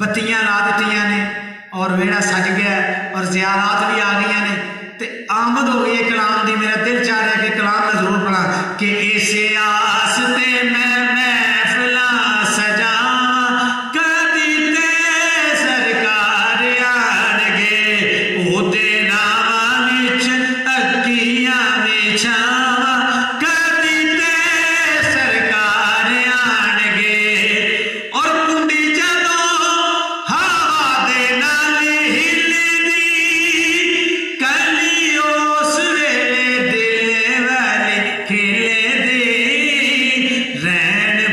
بتیاں لا دیتی نے اور ویڑا سج گیا اور زیارات بھی آ گئی نے تے آمد ہو گئی ہے کلام دی. میرا دل چاہ رہا ہے کہ کلام میں ضرور پڑھا کہ اسے آس تے میں محفلاں سجا کدی تے سرکار آن گے او دے نام وچ اکیاں وچھاواں کدی تے سرکار آن گے اور کنڈی رہن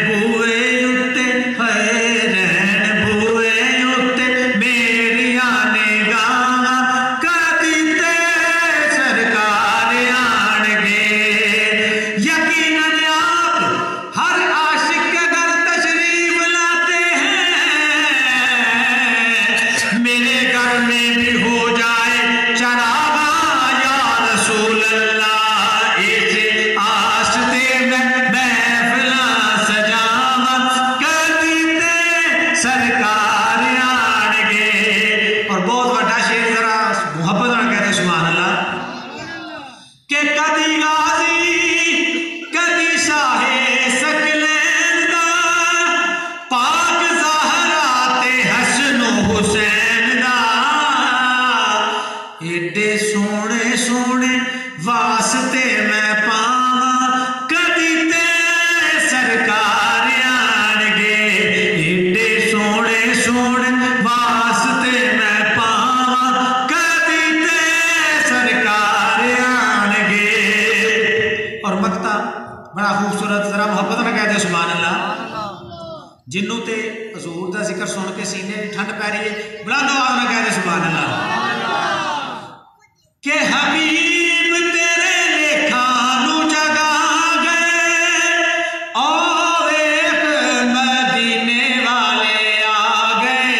حضور دا ذکر سن کے سینے ٹھنڈ پی رہی ہے، بلند آواز میں کہہ دے سبحان اللہ کہ حبیب تیرے لیکھا نو جگا گئے اور ایک مدینے والے آ گئے،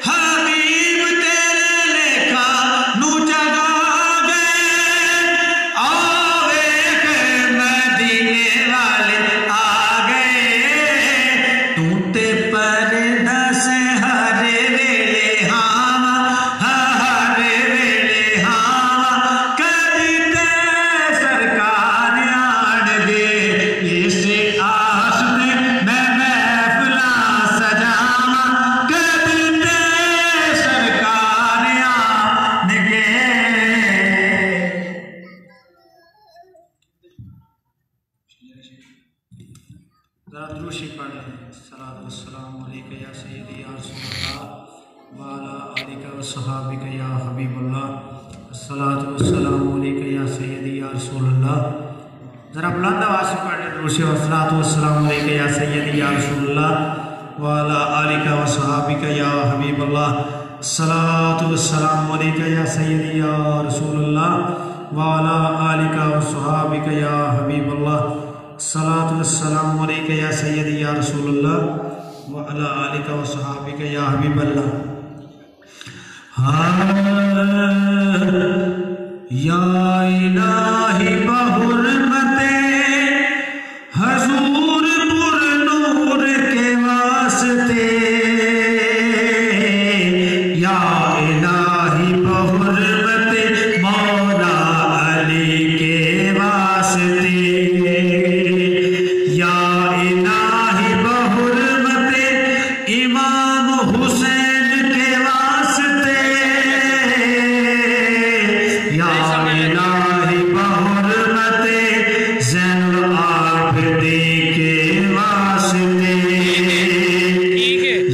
حبیب تیرے لیکھا نو جگا گئے اور ایک مدینے والے آ گئے، تو تے پردہ سے ہر ویلے ہاواں ہر ویلے ہاواں کدی تے سرکار آن گے، اس آس تے میں محفلاں سجاواں کدی تے سرکار آن گے۔ ذرا درود شریف پڑھ لیں۔ الصلاۃ والسلام علیک یا سیدی یا رسول اللہ وعلی آلک و صحابک یا حبیب اللہ، الصلاۃ والسلام علیک یا سیدی یا رسول اللہ۔ ذرا بلند آواز سے پڑھ لیں درود شریف۔ الصلاۃ والسلام علیک یا سیدی یا رسول اللہ وعلی آلک و صحابک یا حبیب اللہ، الصلاۃ والسلام علیک یا سیدی یا رسول اللہ وعلی آلک و صحابک یا حبیب اللہ، الصلاۃ والسلام علیک یا سیدی یا رسول اللہ وعلی آلک و صحابک یا حبیب اللہ۔ یا الہی بحرمت حضور پر نور کے واسطے، یا الہی بحرمت مولا علی کے واسطے، یا الہی بحرمت امام حسین کے واسطے، یا الہی بحرمت زین العابدین کے واسطے،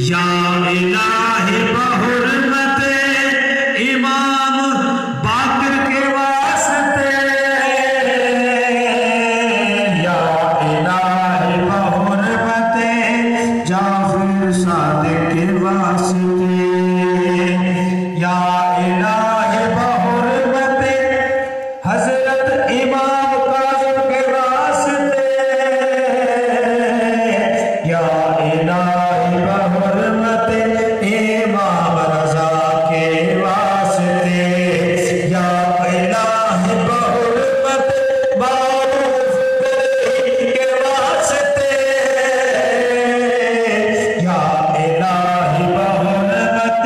یا الہی بحرمت امام باقر کے واسطے، یا الہی بحرمت جعفر صادق کے واسطے، یا الہی بحرمت حضرت امام کاظم کے واسطے، یا الہی بحرمت امام رضا کے واسطے، یا الہی بحرمت معروف کے واسطے، یا الہی بحرمت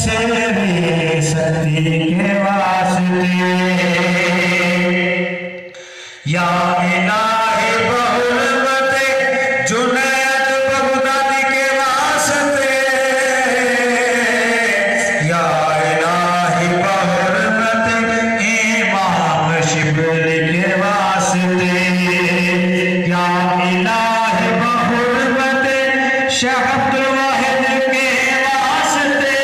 شیر ستی کے واسطے، یا الہی بحرمت جنید بغدادی کے واسطے، یا الہی بحرمت امام شبلی کے واسطے، یا الہی بحرمت شیخ عبد الواحد کے واسطے،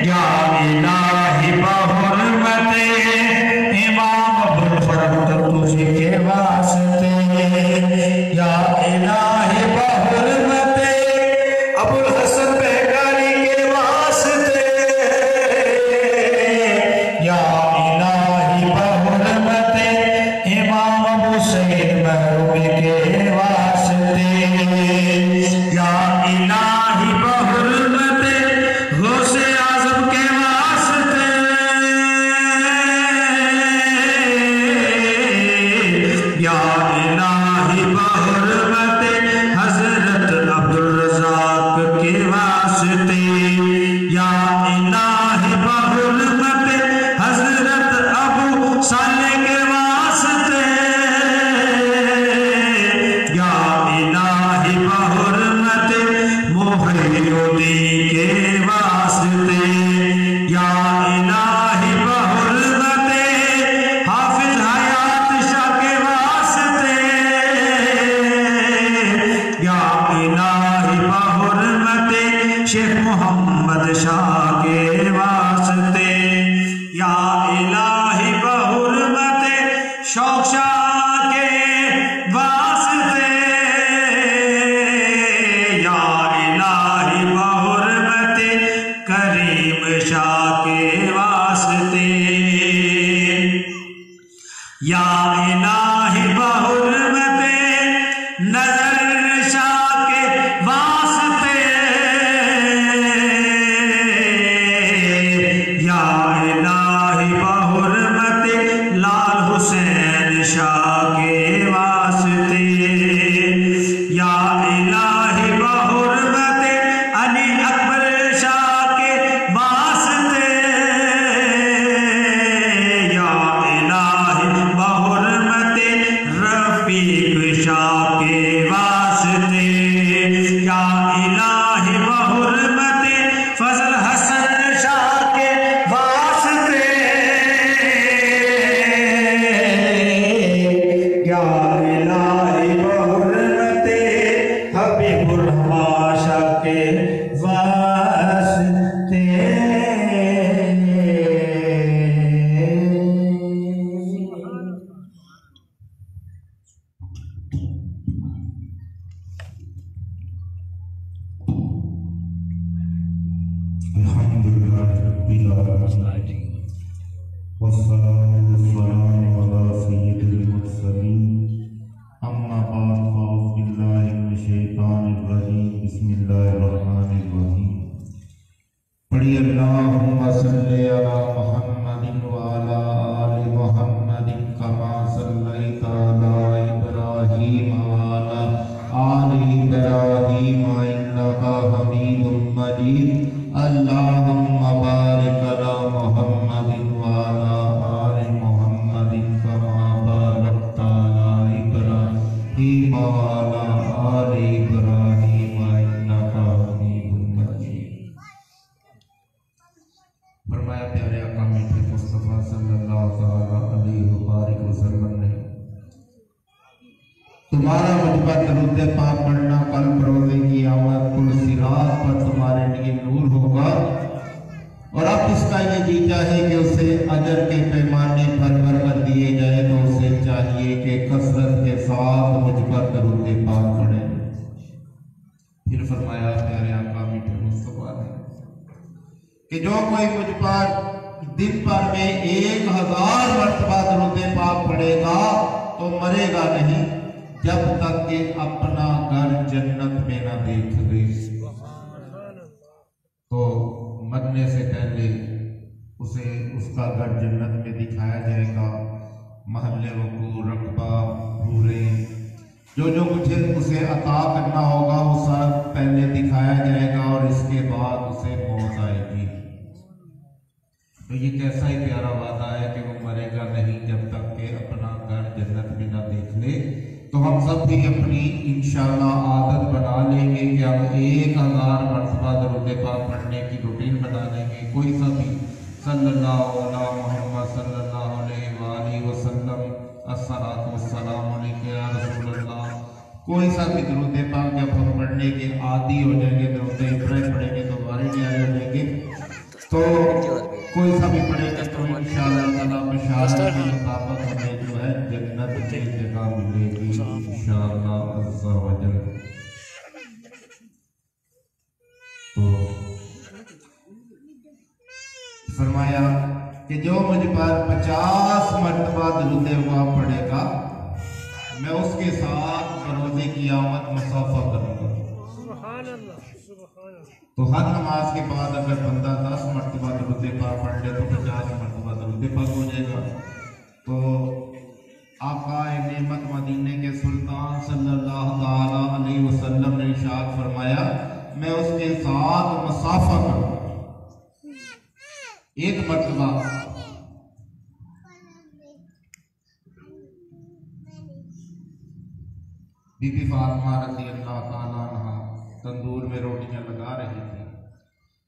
یا الہی بحرمت امام ابوالفضل طرطوسی کے واسطے، یا الہی بحرمت ابوالحسن بہکاری کے واسطے، یا الہی بحرمت امام ابو سعید محرومی کے واسطے، یا الہی بحرمت غوث اعظم کے واسطے، یا الہی بحرمت حضرت عبدالرزاق کے واسطے، یا الہی بحرمت حضرت ابو صالح کے واسطے، یا الہی بحرمت محی الدین کے واسطے، یا الہی بحرمت حافظ حیات شاہ کے واسطے، یا الہی بحرمت شیخ محمد شاہ کے واسطے، یا الہی بحرمت شوق شاہ کے واسطے، یا الہی بحرمت نظر شاہ کے واسطے، یا الہی بحرمت لال حسین شاہ کے واسطے، یا الہی بحرمت علی اکبر شاہ کے واسطے، یا الہی بحرمت رفیق شاہ کے واسطے، یا الہی بحرمت فضل حسن شاہ کے واسطے، یا الہی بحرمت حبیب الرحمن شاہ کے واسطے۔ الحمدللہ رب العالمین والصلاة والسلام علی سید المرسلین، اما بعد فاعوذ باللہ من الشیطان الرجیم، بسم اللہ الرحمن الرحیم۔ پڑھی اللہم صلی علی محمد وعلی آل محمد کما صلیت علی ابراہیم وعلی آل ابراہیم انک حمید مجید، اللہم بارک علی محمد وعلی آل محمد کما بارکت علی ابراہیم وعلی آل ابراہیم انک حمید مجید۔ فرمایا پیارے آقا میٹھے مصطفیٰ صلی اللہ علیہ وبارک وسلم نے تمہارا مجھ پر درود پاک پڑھنا کل بروز قیامت پل صراط پر تمہارے لیے نور ہوگا، اور اب اس کا یہ جی چاہے کہ اسے اجر کے پیمانے پر کر دیے جائے تو اسے چاہیے کہ کثرت کے ساتھ مجھ پر درود پاک پڑھے۔ پھر فرمایا پیارے آقا میٹھے مصطفیٰ نے کہ جو کوئی مجھ پر دن پر میں 1000 مرتبہ درود پاک پڑھے گا تو مرے گا نہیں جب تک کہ اپنا گھر جنت میں نہ دیکھ لے۔ تو مرنے سے پہلے اسے اس کا گھر جنت میں دکھایا جائے گا، محل وقوع، رقبہ، حوریں، جو کچھ اسے عطا کرنا ہوگا وہ سب پہلے دکھایا جائے گا، اور اس کے بعد اسے موت آئے گی۔ تو یہ کیسا ہی پیارا وعدہ ہے کہ وہ مرے گا نہیں جب تک کہ اپنا گھر جنت میں نہ دیکھ لے۔ تو ہم سب بھی اپنی انشاءاللہ عادت بنا لیں گے کہ ہم 1000 مرتبہ درود پاک پڑھنے کی روٹین بنا لیں گے۔ کوئی سا بھی صلی اللہ علیہ محمد صلی اللہ علیہ وآلہ وسلم، الصلاۃ والسلام علیک یا رسول اللہ، کوئی سا بھی درود پاک جب ہم پڑھنے کے عادی ہو جائیں گے، درود ابراہیم پڑھیں گے تو ہمارے لیے آئے ہو جائیں گے، تو کوئی سا بھی پڑھے گا تو انشاءاللہ تعالیٰ بشارت کے مطابق ہمیں جو ہے جنت کی جگہ ملے گی انشاءاللہ عز و جل۔ تو فرمایا کہ جو مجھ پر 50 مرتبہ درود پاک پڑھے گا میں اس کے ساتھ بروز قیامت مصافحہ کروں گا۔ تو ہر نماز کے بعد اگر بندہ 10 مرتبہ درود پاک پڑھ لے تو 50 مرتبہ درود پاک ہو جائے گا۔ تو آقا نعمت مدینے کے سلطان صلی اللہ علیہ وسلم نے ارشاد فرمایا میں اس کے ساتھ مصافحہ کروں گا۔ ایک مرتبہ بی بی فاطمہ رضی اللہ تعالیٰ عنہ تندور میں روٹیاں لگا رہی تھی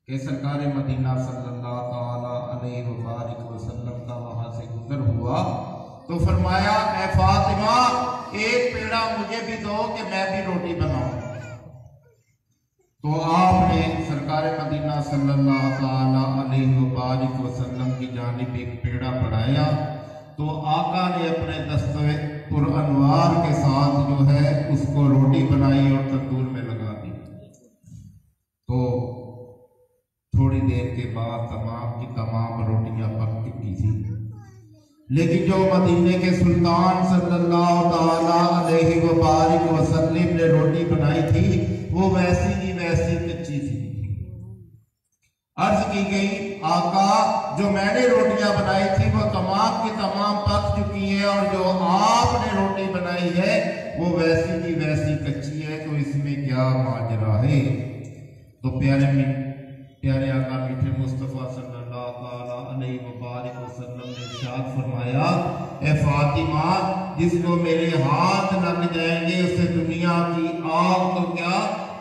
کہ سرکار مدینہ صلی اللہ تعالیٰ علیہ وآلہ وسلم کا وہاں سے گزر ہوا تو فرمایا اے فاطمہ ایک پیڑا مجھے بھی دو کہ میں بھی روٹی بناؤں۔ تو آپ نے سرکار مدینہ صلی اللہ تعالیٰ علیہ وآلہ وسلم کی جانب ایک پیڑا بڑھایا تو آقا نے اپنے دستور پر انوار کے ساتھ جو ہے اس کو روٹی بنائی اور تندور میں لگا دی۔ تو تھوڑی دیر کے بعد تمام کی تمام روٹیاں پک چکی تھی۔ لیکن جو مدینے کے سلطان صلی اللہ تعالیٰ علیہ وبارک وسلم نے روٹی بنائی تھی وہ ویسی کی ویسی کچی تھی۔ عرض کی گئی آقا جو میں نے روٹیاں بنائی تھی وہ تمام کی تمام پک چکی ہیں، اور جو آپ نے روٹی بنائی ہے وہ ویسی کی ویسی کچی ہے، تو اس میں کیا ماجرا ہے؟ تو پیارے آقا میٹھے مصطفیٰ صلی اللہ تعالیٰ علیہ وبارک وسلم نے ارشاد فرمایا، اے فاطمہ جس کو میرے ہاتھ لگ جائیں گے اسے دنیا کی آگ تو کیا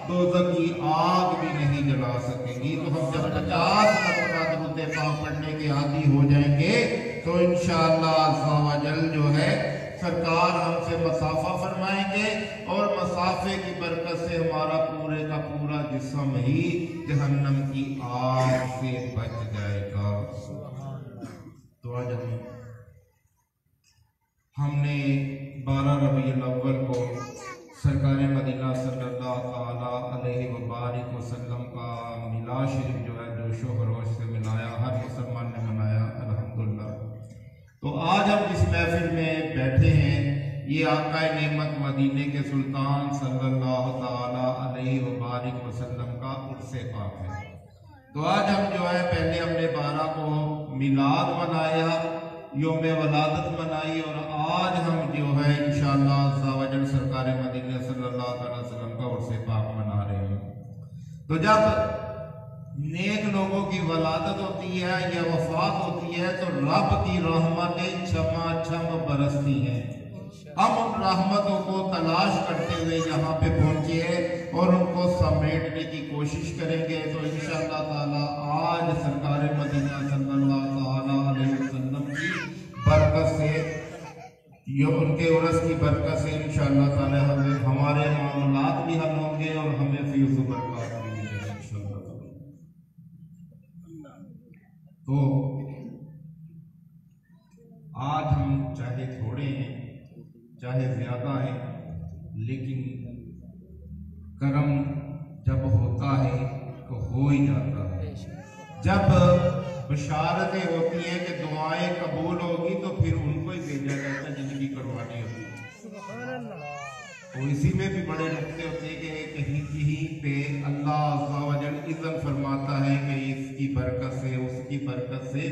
دوزخ کی آگ بھی نہیں جلا سکے گی۔ تو ہم جب 50 مرتبہ درود پاک پڑھنے کے عادی ہو جائیں گے تو انشاءاللہ عز و جل جو ہے سرکار ہم سے مسافہ فرمائیں گے، اور مسافے کی برکت سے ہمارا پورے کا پورا جسم ہی جہنم کی آگ سے بچ جائے گا۔ تو آج ہم نے 12 ربیع الاول کو سرکار مدینہ صلی اللہ تعالیٰ علیہ وبارک وسلم کا میلاد شریف جو ہے جوش و خروش سے منایا، ہر مسلمان نے منایا الحمدللہ۔ تو آج ہم جس محفل میں بیٹھے ہیں یہ آقا نعمت مدینے کے سلطان صلی اللہ تعالیٰ علیہ وبارک وسلم کا عرس پاک ہے۔ تو آج ہم جو ہے پہلے ہم نے 12 کو میلاد منایا، یوم ولادت منائی، اور آج ہم جو ہے انشاءاللہ عز و جل سرکار مدینہ صلی اللہ علیہ وسلم کا عرس پاک منا رہے ہیں۔ تو جب نیک لوگوں کی ولادت ہوتی ہے یا وفات ہوتی ہے تو رب کی رحمتیں چھما چھم برستی ہیں۔ ہم ان رحمتوں کو تلاش کرتے ہوئے یہاں پہ پہنچے اور ان کو سمیٹنے کی کوشش کریں گے۔ تو انشاءاللہ تعالیٰ آج سرکار مدینہ صلی اللہ تعالیٰ علیہ وسلم کی برکت سے، یہ ان کے عرس کی برکت سے انشاءاللہ تعالیٰ ہمارے معاملات بھی حل ہوں گے اور ہمیں فیض و برکات بھی ملے گی انشاءاللہ۔ تو آج ہم چاہے تھوڑے ہیں چاہے زیادہ ہیں، لیکن کرم جب ہوتا ہے تو ہو ہی جاتا ہے۔ جب بشارتیں ہوتی ہیں کہ دعائیں قبول ہوگی تو پھر ان کو ہی بھیجا جاتا ہے جن کی قربانی ہوتی ہے۔ تو اسی میں بھی بڑے نقطے ہوتے ہیں کہ کہیں پہ اللہ عز و جل اذن فرماتا ہے کہ اس کی برکت سے اس کی برکت سے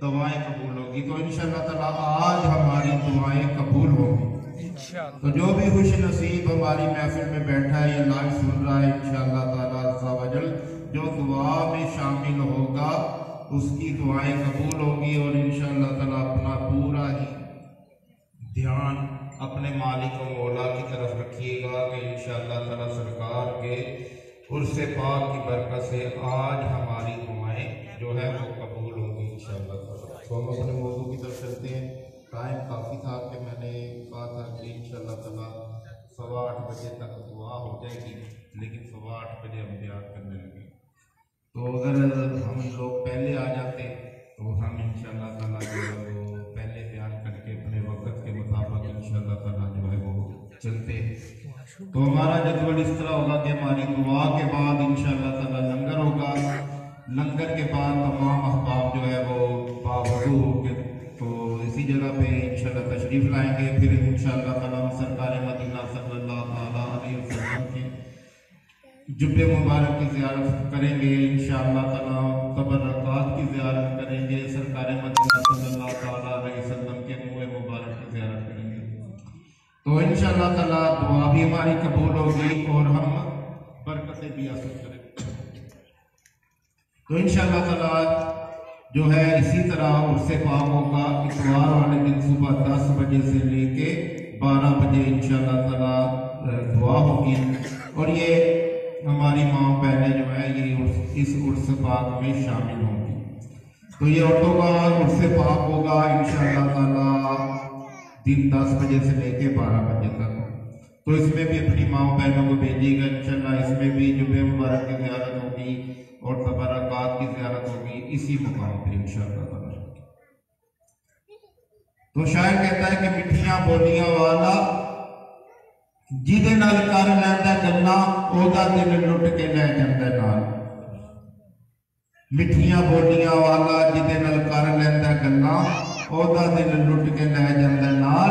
دعائیں قبول ہوگی۔ تو انشاءاللہ تعالیٰ آج ہماری دعائیں قبول ہوگی۔ تو جو بھی خوش نصیب ہماری محفل میں بیٹھا ہے یا لائیو سن رہا ہے انشاءاللہ تعالیٰ عز و جل جو دعا میں شامل ہوگا اس کی دعائیں قبول ہوگی، اور انشاءاللہ تعالیٰ اپنا پورا ہی دھیان اپنے مالک و مولا کی طرف رکھیے گا کہ انشاءاللہ تعالیٰ سرکار کے عرس پاک کی برکت سے آج ہماری دعائیں جو ہے وہ قبول ہوگی انشاءاللہ تعالیٰ۔ تو ہم اپنے موضوع کی طرف چلتے ہیں۔ ٹائم کافی تھا کہ میں نے کہا تھا کہ انشاءاللہ تعالیٰ 8:15 بجے تک دعا ہو جائے گی، لیکن 8:15 بجے ہم بیان کرنے لگے۔ تو اگر ہم لوگ پہلے آ جاتے تو ہم انشاءاللہ تعالیٰ جو ہے وہ پہلے بیان کر کے اپنے وقت کے مطابق انشاءاللہ تعالیٰ جو ہے وہ چلتے۔ تو ہمارا جدول اس طرح ہوگا کہ ہماری دعا کے بعد انشاءاللہ تعالیٰ لنگر ہوگا، لنگر کے بعد تمام احباب جو ہے وہ باوضو ہو کے تو اسی جگہ پہ انشاءاللہ تشریف لائیں گے۔ پھر انشاءاللہ تعالیٰ سرکار مدینہ صلی اللہ تعالیٰ علیہ وسلم کے جبے مبارک کی زیارت کریں گے، انشاءاللہ تعالیٰ تبرکات کی زیارت کریں گے، سرکار مدینہ صلی اللہ تعالیٰ علیہ وسلم کے منہ مبارک کی زیارت کریں گے۔ تو انشاءاللہ تعالیٰ دعا بھی ہماری قبول ہوگی اور ہم برکتیں بھی حاصل کریں گے۔ تو انشاءاللہ تعالیٰ جو ہے اسی طرح عرس پاک ہوگا اتوار والے دن صبح 10 بجے سے لے کے 12 بجے انشاءاللہ تعالیٰ دعا ہوگی، اور یہ ہماری ماں بہنیں جو ہے یہ اس عرس پاک میں شامل ہوں گی۔ تو یہ عورتوں کا عرس پاک ہوگا انشاءاللہ تعالیٰ دن 10 بجے سے لے کے 12 بجے تک۔ تو اس میں بھی اپنی ماں بہنوں کو بھیجیے گا انشاءاللہ، اس میں بھی جمعہ مبارک کی زیارت ہوگی اور تبرکات کی زیارت ہوگی اسی مقام پہ انشاءاللہ تعالیٰ۔ تو شاعر کہتا ہے کہ مٹھیاں بولیاں والا جیدے نال کر لیندہ گلا اودا دل لٹ کے لے جاندے نال۔ مٹھیاں بولیاں والا جیدے نال کر لیندہ گلا ਉਹਦਾ ਦਿਲ ਲੁੱਟ ਕੇ ਲੈ ਜਾਂਦਾ ਨਾਲ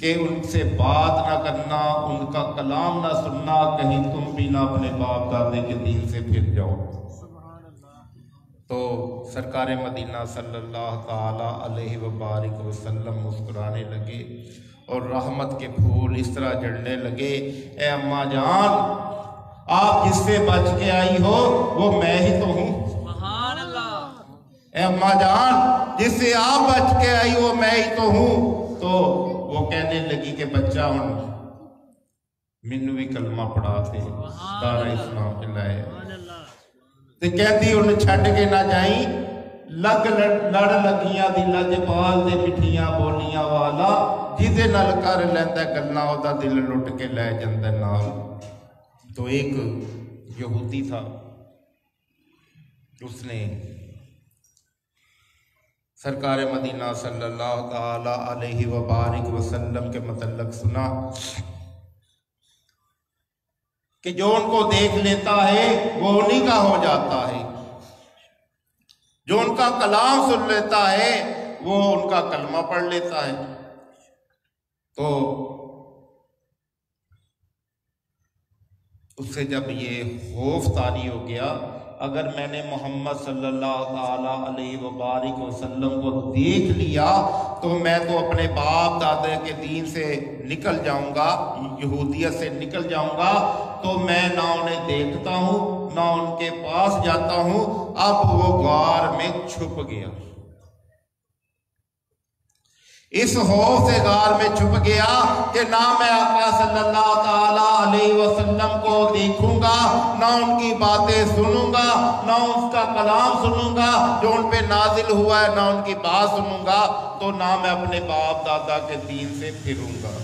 کہ ان سے بات نہ کرنا، ان کا کلام نہ سننا، کہیں تم بھی نہ اپنے باپ دادے کے دین سے پھر جاؤ۔ تو سرکار مدینہ صلی اللہ تعالی علیہ وبارک وسلم مسکرانے لگے اور رحمت کے پھول اس طرح جڑنے لگے۔ اے اماں جان، آپ جس سے بچ کے آئی ہو وہ میں ہی تو ہوں۔ سبحان اللہ۔ اے اماں جان، جس سے آپ بچ کے آئی ہو میں ہی تو ہوں۔ تو وہ کہنے لگی کہ بچہ ہوں مینوں بھی کلمہ پڑھا تے، دار اسلام چلائے۔ تے کہتی انہیں چھڈ کے نہ جائیں، لگ لڑ لگیاں دی لجپال دے مٹھیاں بولیاں والا، جدے نال کر لیندا گلاں اودا دل لٹ کے لے جاندا نال۔ تو ایک یہودی تھا، اس نے سرکار مدینہ صلی اللہ تعالی علیہ وبارک وسلم کے متعلق سنا کہ جو ان کو دیکھ لیتا ہے وہ انہی کا ہو جاتا ہے، جو ان کا کلام سن لیتا ہے وہ ان کا کلمہ پڑھ لیتا ہے۔ تو اس سے جب یہ خوف طاری ہو گیا، اگر میں نے محمد صلی اللہ تعالی علیہ وبارک وسلم کو دیکھ لیا تو میں تو اپنے باپ دادے کے دین سے نکل جاؤں گا، یہودیت سے نکل جاؤں گا، تو میں نہ انہیں دیکھتا ہوں نہ ان کے پاس جاتا ہوں۔ اب وہ غار میں چھپ گیا، اس خوف سے غار میں چھپ گیا کہ نہ میں آقا صلی اللہ تعالی علیہ وسلم کو دیکھوں گا، نہ ان کی باتیں سنوں گا، نہ اس کا کلام سنوں گا جو ان پہ نازل ہوا ہے، نہ ان کی بات سنوں گا، تو نہ میں اپنے باپ دادا کے دین سے پھروں گا۔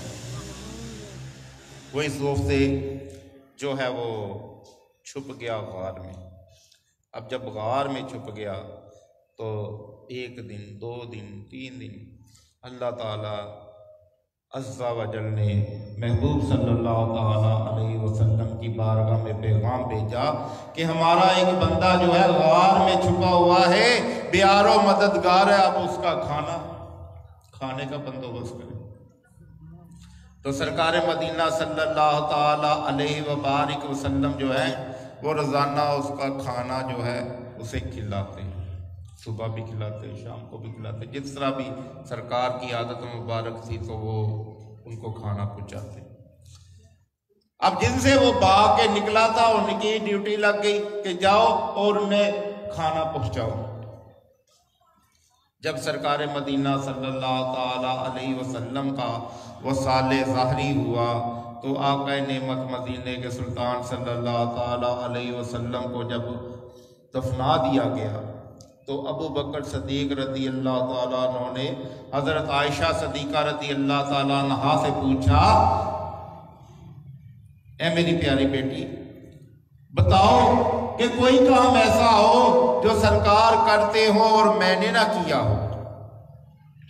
وہ اس خوف سے جو ہے وہ چھپ گیا غار میں۔ اب جب غار میں چھپ گیا تو 1 دن 2 دن 3 دن اللہ تعالیٰ عز و جل نے محبوب صلی اللہ تعالیٰ علیہ وسلم کی بارگاہ میں پیغام بھیجا کہ ہمارا ایک بندہ جو ہے غار میں چھپا ہوا ہے، بیار و مددگار ہے، آپ اس کا کھانے کا بندوبست کریں۔ تو سرکار مدینہ صلی اللہ تعالیٰ علیہ وبارک وسلم جو ہے وہ روزانہ اس کا کھانا جو ہے اسے کھلاتے ہیں، صبح بھی کھلاتے، شام کو بھی کھلاتے، جس طرح بھی سرکار کی عادت مبارک تھی تو وہ ان کو کھانا پہنچاتے۔ اب جن سے وہ بھاگ کے نکلا تھا ان کی ڈیوٹی لگ گئی کہ جاؤ اور انہیں کھانا پہنچاؤ۔ جب سرکار مدینہ صلی اللہ تعالی علیہ وسلم کا وصال ظاہری ہوا تو آقا نعمت مدینے کے سلطان صلی اللہ تعالی علیہ وسلم کو جب دفنا دیا گیا تو ابو بکر صدیق رضی اللہ تعالیٰ عنہ نے حضرت عائشہ صدیقہ رضی اللہ تعالیٰ عنہا سے پوچھا، اے میری پیاری بیٹی بتاؤ کہ کوئی کام ایسا ہو جو سرکار کرتے ہو اور میں نے نہ کیا ہو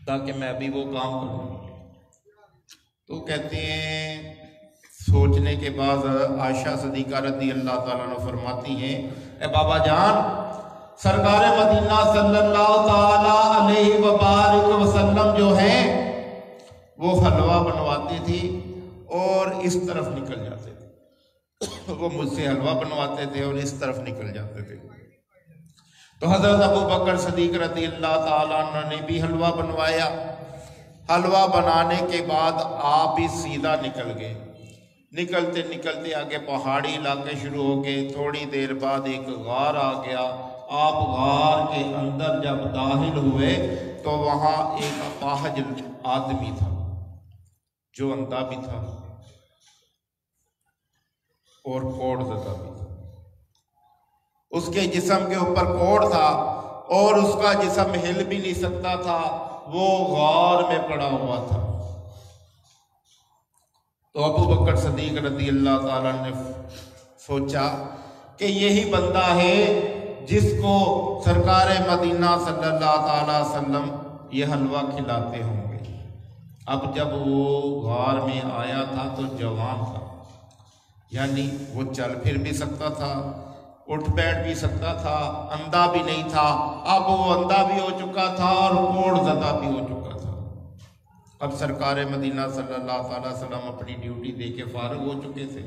تاکہ میں بھی وہ کام کروں۔ تو کہتے ہیں سوچنے کے بعد عائشہ صدیقہ رضی اللہ تعالیٰ عنہ فرماتی ہیں، اے بابا جان، سرکار مدینہ صلی اللہ تعالی علیہ وبارک وسلم جو ہیں وہ حلوہ بنواتی تھی اور اس طرف نکل جاتے تھے، وہ مجھ سے حلوہ بنواتے تھے اور اس طرف نکل جاتے تھے۔ تو حضرت ابو بکر صدیق رضی اللہ تعالیٰ عنہ نے بھی حلوہ بنوایا۔ حلوہ بنانے کے بعد آپ بھی سیدھا نکل گئے، نکلتے نکلتے آگے پہاڑی علاقے شروع ہو گئے۔ تھوڑی دیر بعد ایک غار آ گیا۔ آپ غار کے اندر جب داخل ہوئے تو وہاں ایک اپاہج آدمی تھا جو اندھا بھی تھا اور کوڑ زدہ بھی تھا۔ اس کے جسم کے اوپر کوڑ تھا اور اس کا جسم ہل بھی نہیں سکتا تھا، وہ غار میں پڑا ہوا تھا۔ تو ابو بکر صدیق رضی اللہ تعالیٰ نے سوچا کہ یہی بندہ ہے جس کو سرکار مدینہ صلی اللہ تعالیٰ وسلم یہ حلوہ کھلاتے ہوں گے۔ اب جب وہ غار میں آیا تھا تو جوان تھا، یعنی وہ چل پھر بھی سکتا تھا، اٹھ بیٹھ بھی سکتا تھا، اندھا بھی نہیں تھا۔ اب وہ اندھا بھی ہو چکا تھا اور کوڑ زدہ بھی ہو چکا تھا۔ اب سرکار مدینہ صلی اللہ علیہ وسلم اپنی ڈیوٹی دے کے فارغ ہو چکے تھے،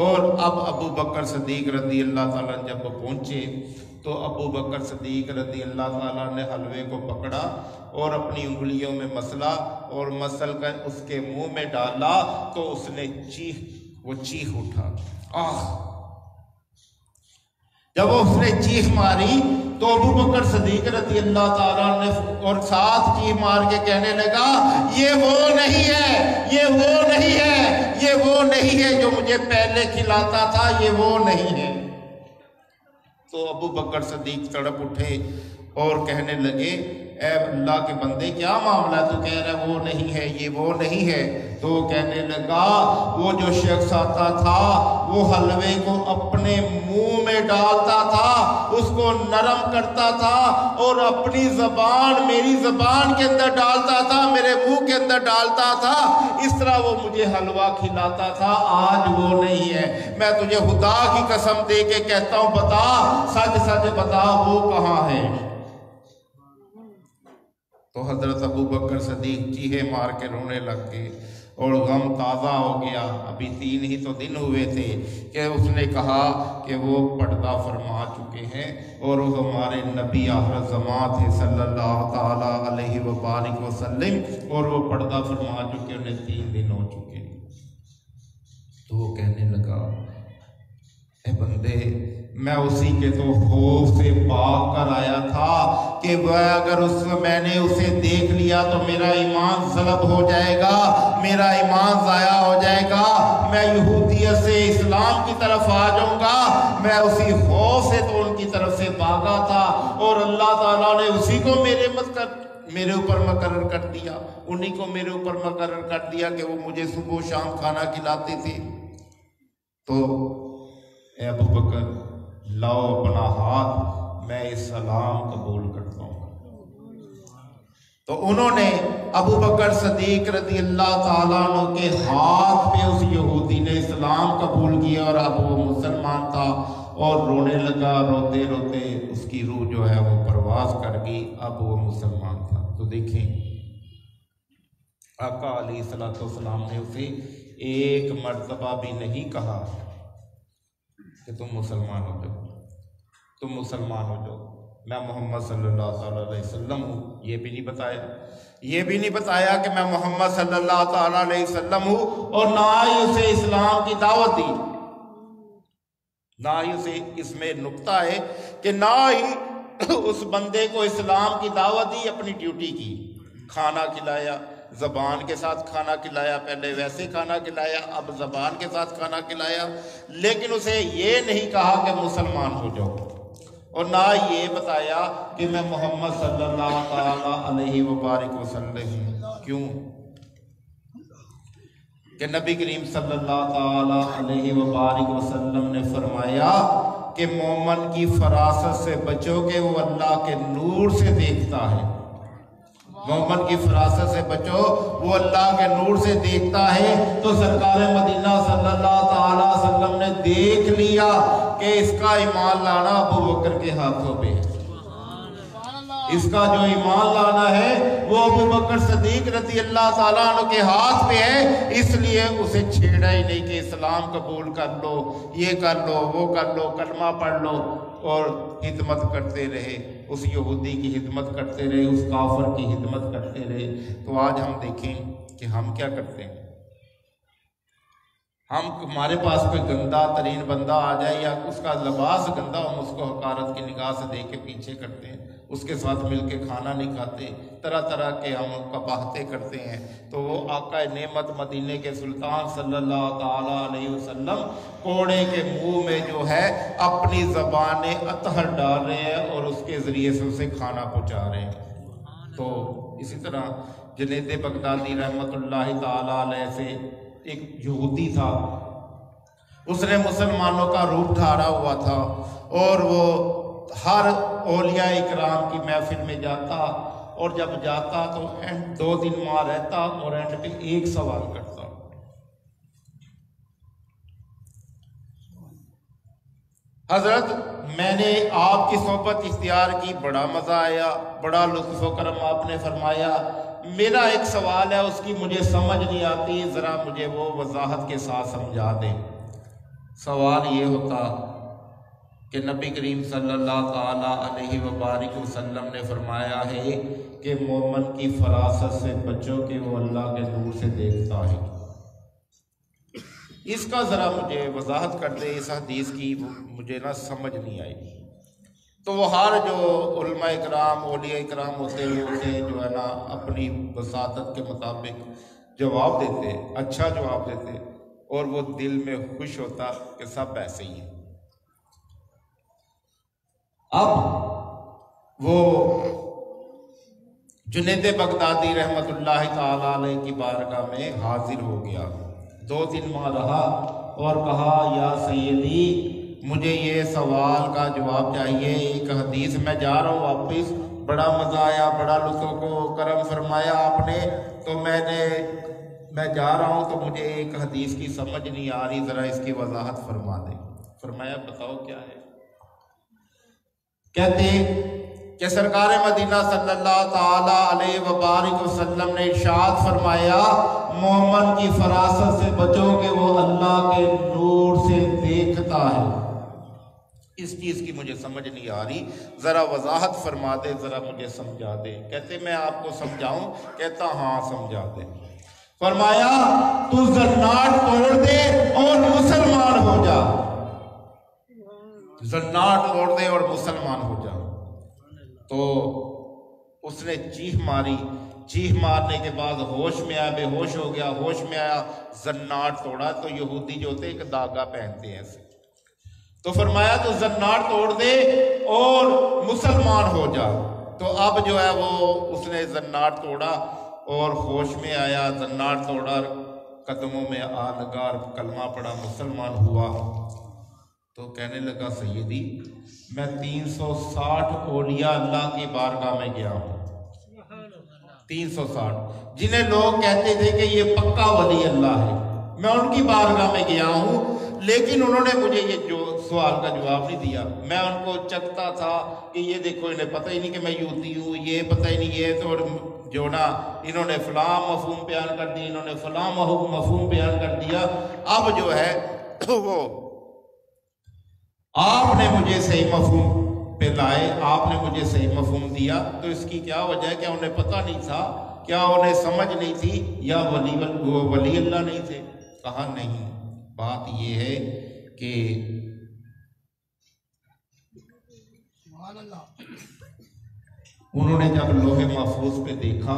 اور اب ابو بکر صدیق رضی اللہ تعالیٰ جب پہنچے تو ابو بکر صدیق رضی اللہ تعالیٰ نے حلوے کو پکڑا اور اپنی انگلیوں میں مسلا اور مسل کر اس کے منہ میں ڈالا تو اس نے چیخ اٹھا، آہ! جب اس نے چیخ ماری تو ابو بکر صدیق رضی اللہ تعالیٰ نے اور ساتھ چیخ مار کے کہنے لگا، یہ وہ نہیں ہے، یہ وہ نہیں ہے، یہ وہ نہیں ہے جو مجھے پہلے کھلاتا تھا، یہ وہ نہیں ہے۔ تو ابو بکر صدیق تڑپ اٹھے اور کہنے لگے، اے اللہ کے بندے کیا معاملہ ہے؟ تو کہہ رہا ہے وہ نہیں ہے، یہ وہ نہیں ہے۔ تو کہنے لگا، وہ جو شخص آتا تھا وہ حلوے کو اپنے منہ میں ڈالتا تھا، اس کو نرم کرتا تھا اور اپنی زبان میری زبان کے اندر ڈالتا تھا، میرے منہ کے اندر ڈالتا تھا، اس طرح وہ مجھے حلوہ کھلاتا تھا، آج وہ نہیں ہے۔ میں تجھے خدا کی قسم دے کے کہتا ہوں، بتا، سچ سچ بتا، وہ کہاں ہے؟ تو حضرت ابو بکر صدیق چیخے مار کے رونے لگ گئے اور غم تازہ ہو گیا۔ ابھی 3 ہی تو دن ہوئے تھے کہ اس نے کہا کہ وہ پردہ فرما چکے ہیں اور وہ ہمارے نبی آخر زمان تھے صلی اللہ تعالیٰ علیہ وآلہ وسلم، اور وہ پردہ فرما چکے، انہیں 3 دن ہو چکے۔ تو وہ کہنے لگا، اے بندے، میں اسی کے تو خوف سے پاک کر آیا تھا کہ وہ اگر میں نے اسے دیکھ لیا تو میرا ایمان ضلب ہو جائے گا، میرا ایمان ضائع ہو جائے گا، میں یہودیت سے اسلام کی طرف آ جاؤں گا۔ میں اسی خوف سے تو ان کی طرف سے بھاگا تھا، اور اللہ تعالیٰ نے اسی کو میرے اوپر مقرر کر دیا، انہی کو میرے اوپر مقرر کر دیا کہ وہ مجھے صبح و شام کھانا کھلاتے تھے۔ تو اے ابو بکر، لاؤ اپنا ہاتھ، میں اسلام قبول کرتا ہوں۔ تو انہوں نے ابو بکر صدیق رضی اللہ تعالیٰ عنہ کے ہاتھ پہ اس یہودی نے اسلام قبول کیا، اور اب وہ مسلمان تھا اور رونے لگا، روتے روتے اس کی روح جو ہے وہ پرواز کر گئی، اب وہ مسلمان تھا۔ تو دیکھیں، آقا علیہ الصلوۃ والسلام نے اسے ایک مرتبہ بھی نہیں کہا کہ تم مسلمان ہو جاؤ، تم مسلمان ہو جاؤ، میں محمد صلی اللہ علیہ وسلم ہوں، یہ بھی نہیں بتایا، یہ بھی نہیں بتایا کہ میں محمد صلی اللہ تعالیٰ علیہ وسلم ہوں، اور نہ ہی اسے اسلام کی دعوت دی، نہ ہی اسے اس میں نکتہ ہے کہ نہ ہی اس بندے کو اسلام کی دعوت دی، اپنی ڈیوٹی کی، کھانا کھلایا، زبان کے ساتھ کھانا کھلایا، پہلے ویسے کھانا کھلایا، اب زبان کے ساتھ کھانا کھلایا، لیکن اسے یہ نہیں کہا کہ مسلمان ہو جاؤ، اور نہ یہ بتایا کہ میں محمد صلی اللہ تعالیٰ علیہ وآلہ وسلم ہوں۔ کیوں؟ کہ نبی کریم صلی اللہ تعالیٰ علیہ وآلہ وسلم نے فرمایا کہ مومن کی فراست سے بچو کہ وہ اللہ کے نور سے دیکھتا ہے، مومن کی فراست سے بچو، وہ اللہ کے نور سے دیکھتا ہے۔ تو سرکار مدینہ صلی اللہ تعالیٰ وسلم نے دیکھ لیا کہ اس کا ایمان لانا ابو بکر کے ہاتھوں پہ ہے، اس کا جو ایمان لانا ہے وہ ابو بکر صدیق رضی اللہ تعالیٰ عنہ کے ہاتھ پہ ہے، اس لیے اسے چھیڑا ہی نہیں کہ اسلام قبول کر لو، یہ کر لو، وہ کر لو، کلمہ پڑھ لو، اور خدمت کرتے رہے، اس یہودی کی خدمت کرتے رہے، اس کافر کی خدمت کرتے رہے۔ تو آج ہم دیکھیں کہ ہم کیا کرتے ہیں، ہمارے پاس کوئی گندا ترین بندہ آ جائے یا اس کا لباس گندا، ہم اس کو حقارت کی نگاہ سے دیکھ کے پیچھے کرتے ہیں، اس کے ساتھ مل کے کھانا نہیں کھاتے، طرح طرح کے ہم قباحتیں کرتے ہیں۔ تو وہ آقا نعمت مدینے کے سلطان صلی اللہ تعالیٰ علیہ وسلم کوڑے کے منہ میں جو ہے اپنی زبان اطہر ڈال رہے ہیں اور اس کے ذریعے سے اسے کھانا پہنچا رہے ہیں۔ تو اسی طرح جنید بغدادی رحمۃ اللہ تعالیٰ علیہ سے ایک یہودی تھا، اس نے مسلمانوں کا روپ دھارا ہوا تھا، اور وہ ہر اولیاء اکرام کی محفل میں جاتا، اور جب جاتا تو 2 دن وہاں رہتا اور اینڈ پہ ایک سوال کرتا، حضرت میں نے آپ کی صحبت اختیار کی، بڑا مزہ آیا، بڑا لطف و کرم آپ نے فرمایا، میرا ایک سوال ہے، اس کی مجھے سمجھ نہیں آتی، ذرا مجھے وہ وضاحت کے ساتھ سمجھا دیں۔ سوال یہ ہوتا کہ نبی کریم صلی اللہ تعالی علیہ وبارک وسلم نے فرمایا ہے کہ مومن کی فراست سے بچو کہ وہ اللہ کے نور سے دیکھتا ہے۔ اس کا ذرا مجھے وضاحت کر دے، اس حدیث کی مجھے سمجھ نہیں آئی۔ تو وہ ہر جو علماء اکرام اولیاء اکرام ہوتے ہیں اسے جو ہے نا اپنی وساطت کے مطابق جواب دیتے، اچھا جواب دیتے، اور وہ دل میں خوش ہوتا کہ سب ایسے ہی ہیں۔ اب وہ جنید بغدادی رحمت اللہ تعالی علیہ کی بارگاہ میں حاضر ہو گیا، 2-3 ماہ رہا اور کہا یا سیدی مجھے یہ سوال کا جواب چاہیے، ایک حدیث میں جا رہا ہوں واپس، بڑا مزہ آیا، بڑا لطف کو کرم فرمایا آپ نے، تو میں جا رہا ہوں تو مجھے ایک حدیث کی سمجھ نہیں آ رہی، ذرا اس کی وضاحت فرما دیں۔ فرمایا بتاؤ کیا ہے؟ کہتے کہ سرکار مدینہ صلی اللہ تعالی علیہ وبارک وسلم نے ارشاد فرمایا مومن کی فراست سے بچو کہ وہ اللہ کے نور سے دیکھتا ہے۔ اس چیز کی مجھے سمجھ نہیں آ رہی، ذرا وضاحت فرما دے، ذرا مجھے سمجھا دے۔ کہتے میں آپ کو سمجھاؤں؟ کہتا ہاں سمجھا دے۔ فرمایا تو زناٹ توڑ دے اور مسلمان ہو جا، زناٹ توڑ دے اور مسلمان ہو جا۔ تو اس نے چیخ ماری، چیخ مارنے کے بعد ہوش میں آیا، بے ہوش ہو گیا، ہوش میں آیا، زناٹ توڑا۔ تو یہودی جو ہوتے ایک داغا پہنتے ہیں ایسے، تو فرمایا تو زناٹ توڑ دے اور مسلمان ہو جا۔ تو اب جو ہے وہ اس نے زناٹ توڑا اور ہوش میں آیا، زناٹ توڑا، قدموں میں آ لگا اور کلمہ پڑھا، مسلمان ہوا۔ تو کہنے لگا سیدی میں 360 اولیاء اللہ کی بارگاہ میں گیا ہوں، 360 جنہیں لوگ کہتے تھے کہ یہ پکا ولی اللہ ہے، میں ان کی بارگاہ میں گیا ہوں، لیکن انہوں نے مجھے یہ جو سوال کا جواب نہیں دیا۔ میں ان کو چکتا تھا کہ یہ دیکھو انہیں پتہ ہی نہیں کہ میں یہودی ہوں، یہ پتہ ہی نہیں، یہ تو جو نا انہوں نے فلاں مفہوم بیان کر دی، انہوں نے فلاں مفہوم بیان کر دیا۔ اب جو ہے وہ آپ نے مجھے صحیح مفہوم پہ لائے، آپ نے مجھے صحیح مفہوم دیا، تو اس کی کیا وجہ ہے؟ کیا انہیں پتہ نہیں تھا؟ کیا انہیں سمجھ نہیں تھی؟ یا ولی اللہ نہیں تھے؟ کہا نہیں، بات یہ ہے کہ انہوں نے جب لوح محفوظ پہ دیکھا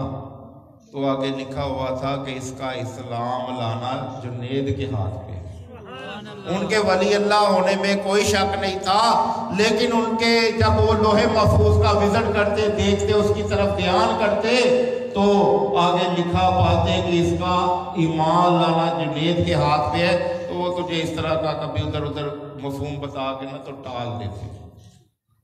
تو آگے لکھا ہوا تھا کہ اس کا اسلام لانا جنید کے ہاتھ پہ۔ ان کے ولی اللہ ہونے میں کوئی شک نہیں تھا، لیکن ان کے جب وہ لوح محفوظ کا وزٹ کرتے، دیکھتے، اس کی طرف دھیان کرتے، تو آگے لکھا پاتے کہ اس کا ایمان لانا جنید کے ہاتھ پہ ہے۔ تو وہ تجھے اس طرح کا کبھی ادھر ادھر مفہوم بتا کے نا تو ٹال دیتے۔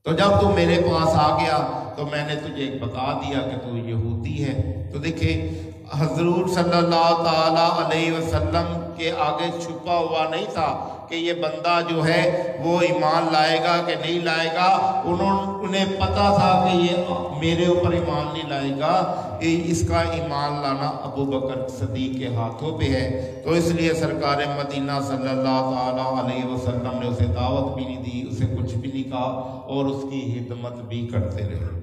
تو جب تو میرے پاس آ گیا تو میں نے تجھے بتا دیا کہ تو یہودی ہے۔ تو دیکھیں حضور صلی اللہ تعالی علیہ وسلم کے آگے چھپا ہوا نہیں تھا کہ یہ بندہ جو ہے وہ ایمان لائے گا کہ نہیں لائے گا۔ انہیں پتا تھا کہ یہ میرے اوپر ایمان نہیں لائے گا، اس کا ایمان لانا ابو بکر صدیق کے ہاتھوں پہ ہے۔ تو اس لیے سرکار مدینہ صلی اللہ تعالی علیہ وسلم نے اسے دعوت بھی نہیں دی، اسے کچھ بھی نہیں کہا اور اس کی خدمت بھی کرتے رہے۔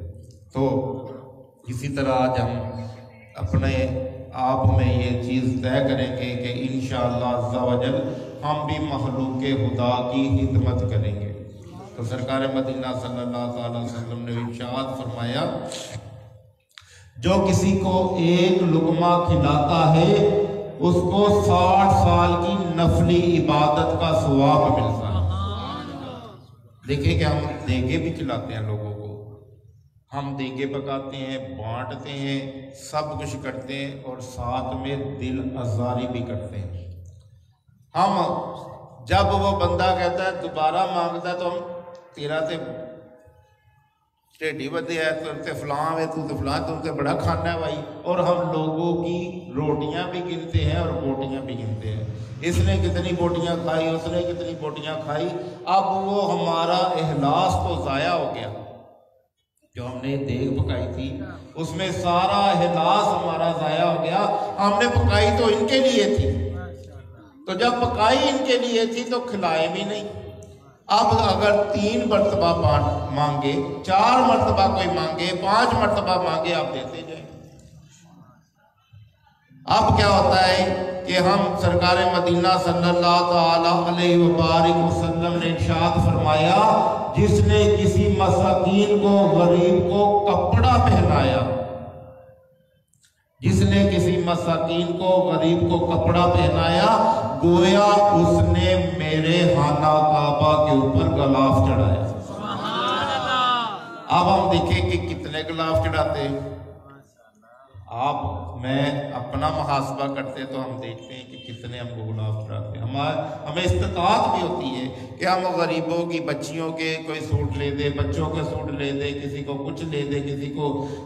تو اسی طرح آج ہم اپنے آپ میں یہ چیز طے کریں گے کہ انشاءاللہ عز و جل ہم بھی مخلوق خدا کی خدمت کریں گے۔ تو سرکار مدینہ صلی اللہ تعالی وسلم نے ارشاد فرمایا جو کسی کو ایک لقمہ کھلاتا ہے اس کو 60 سال کی نفلی عبادت کا ثواب ملتا ہے۔ دیکھیں کہ ہم دیگے بھی کھلاتے ہیں لوگوں کو، ہم دیگے پکاتے ہیں، بانٹتے ہیں، سب کچھ کرتے ہیں اور ساتھ میں دل آزاری بھی کرتے ہیں۔ ہم جب وہ بندہ کہتا ہے دوبارہ مانگتا ہے تو ہم تیرا تے ٹیڈی بدے ہے، تم تے فلاں ہے، تو فلاں، تم تے بڑا کھانا ہے بھائی، اور ہم لوگوں کی روٹیاں بھی گنتے ہیں اور بوٹیاں بھی گنتے ہیں۔ اس نے کتنی بوٹیاں کھائی، اس نے کتنی بوٹیاں کھائی، اب وہ ہمارا اخلاص تو ضائع ہو گیا۔ جو ہم نے دیگ پکائی تھی اس میں سارا احداث ہمارا ضائع ہو گیا. ہم نے پکائی تو ان کے لیے تھی، تو جب پکائی ان کے لیے تھی تو کھلائے بھی نہیں. اب اگر 3 مرتبہ مانگے، 4 مرتبہ کوئی مانگے، 5 مرتبہ مانگے، آپ دیتے جائیں. اب کیا ہوتا ہے کہ ہم سرکار مدینہ صلی اللہ تعالی علیہ وبارک وسلم نے ارشاد فرمایا، جس نے کسی مساکین کو، غریب کو کپڑا پہنایا، جس نے کسی مساکین کو، غریب کو کپڑا پہنایا، گویا اس نے میرے خانہ کعبہ کے اوپر غلاف چڑھایا. اب ہم دیکھیں کہ کتنے غلاف چڑھاتے ہیں. آپ میں اپنا محاسبہ کرتے تو ہم دیکھتے ہیں کہ کتنے ہم کو غلاف چڑھاتے ہیں. ہمیں استطاعت بھی ہوتی ہے کہ ہم غریبوں کی بچیوں کے کوئی سوٹ لے دے، بچوں کے سوٹ لے دے، کسی کو کچھ لے دے،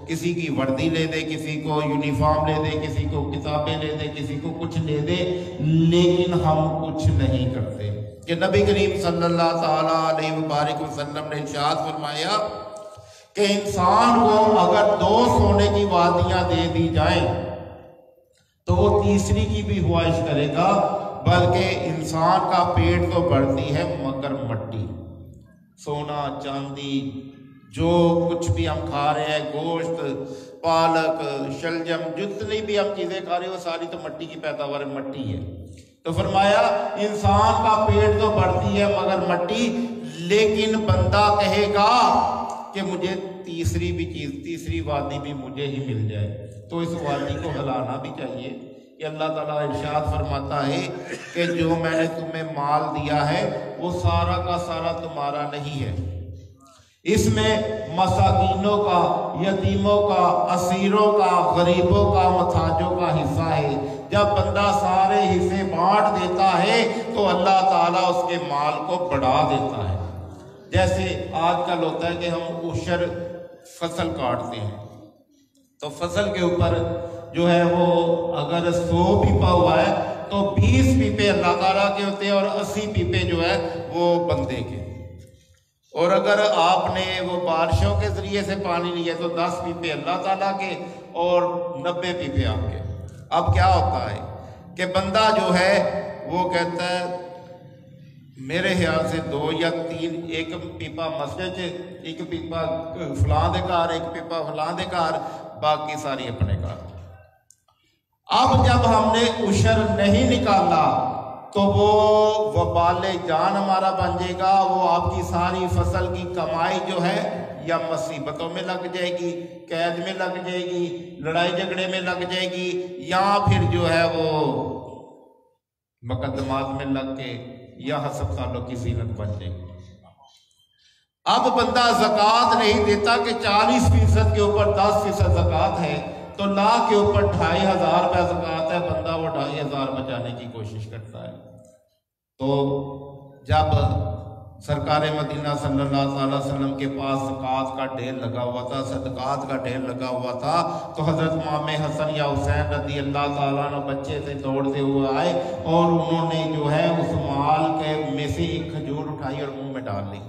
کسی کی وردی لے دے، کسی کو یونیفارم لے دے، کسی کو کتابیں لے دے، کسی کو کچھ لے دے، لیکن ہم کچھ نہیں کرتے. کہ نبی کریم صلی اللہ تعالی علیہ وبارک وسلم نے ارشاد فرمایا کہ انسان کو اگر 2 سونے کی وادیاں دے دی جائیں تو وہ تیسری کی بھی خواہش کرے گا، بلکہ انسان کا پیٹ تو بھرتی ہے مگر مٹی. سونا، چاندی، جو کچھ بھی ہم کھا رہے ہیں، گوشت، پالک، شلجم، جتنی بھی ہم چیزیں کھا رہے ہیں وہ ساری تو مٹی کی پیداوار، مٹی ہے. تو فرمایا انسان کا پیٹ تو بھرتی ہے مگر مٹی، لیکن بندہ کہے گا کہ مجھے تیسری بھی چیز، تیسری وادی بھی مجھے ہی مل جائے. تو اس وادی کو ہلانا بھی چاہیے. کہ اللہ تعالیٰ ارشاد فرماتا ہے کہ جو میں نے تمہیں مال دیا ہے وہ سارا کا سارا تمہارا نہیں ہے، اس میں مساکینوں کا، یتیموں کا، اسیروں کا، غریبوں کا، محتاجوں کا حصہ ہے. جب بندہ سارے حصے بانٹ دیتا ہے تو اللہ تعالیٰ اس کے مال کو بڑھا دیتا ہے. جیسے آج کل ہوتا ہے کہ ہم عشر فصل کاٹتے ہیں تو فصل کے اوپر جو ہے وہ اگر 100 پیپا ہوا ہے تو 20 پیپے اللہ تعالیٰ کے ہوتے ہیں اور 80 پیپے جو ہے وہ بندے کے. اور اگر آپ نے وہ بارشوں کے ذریعے سے پانی لیا تو 10 پیپے اللہ تعالیٰ کے اور 90 پیپے آپ کے. اب کیا ہوتا ہے کہ بندہ جو ہے وہ کہتا ہے میرے خیال سے 2 یا 3، ایک پیپا مسجد، ایک پیپا فلاں دے گھر، ایک پیپا فلاں دے گھر، باقی ساری اپنے گھر. اب جب ہم نے عشر نہیں نکالا تو وہ وبال جان ہمارا بن جائے گا. وہ آپ کی ساری فصل کی کمائی جو ہے یا مصیبتوں میں لگ جائے گی، قید میں لگ جائے گی، لڑائی جھگڑے میں لگ جائے گی، یا پھر جو ہے وہ مقدمات میں لگ کے یا حسب سالوں کی زینت بن جائے گی. اب بندہ زکوٰۃ نہیں دیتا کہ 40% کے اوپر 10% زکوٰۃ ہے تو لاکھ کے اوپر 2500 روپے زکوٰۃ ہے، بندہ وہ 2500 بچانے کی کوشش کرتا ہے. تو جب سرکار مدینہ صلی اللہ علیہ وسلم کے پاس زکوٰۃ کا ڈھیر لگا ہوا تھا، صدقات کا ڈھیر لگا ہوا تھا، تو حضرت امام حسن یا حسین رضی اللہ تعالیٰ عنہ بچے سے دوڑتے ہوئے آئے اور انہوں نے جو ہے اس مال کے میں سے ایک کھجور اٹھائی اور منہ میں ڈال لی.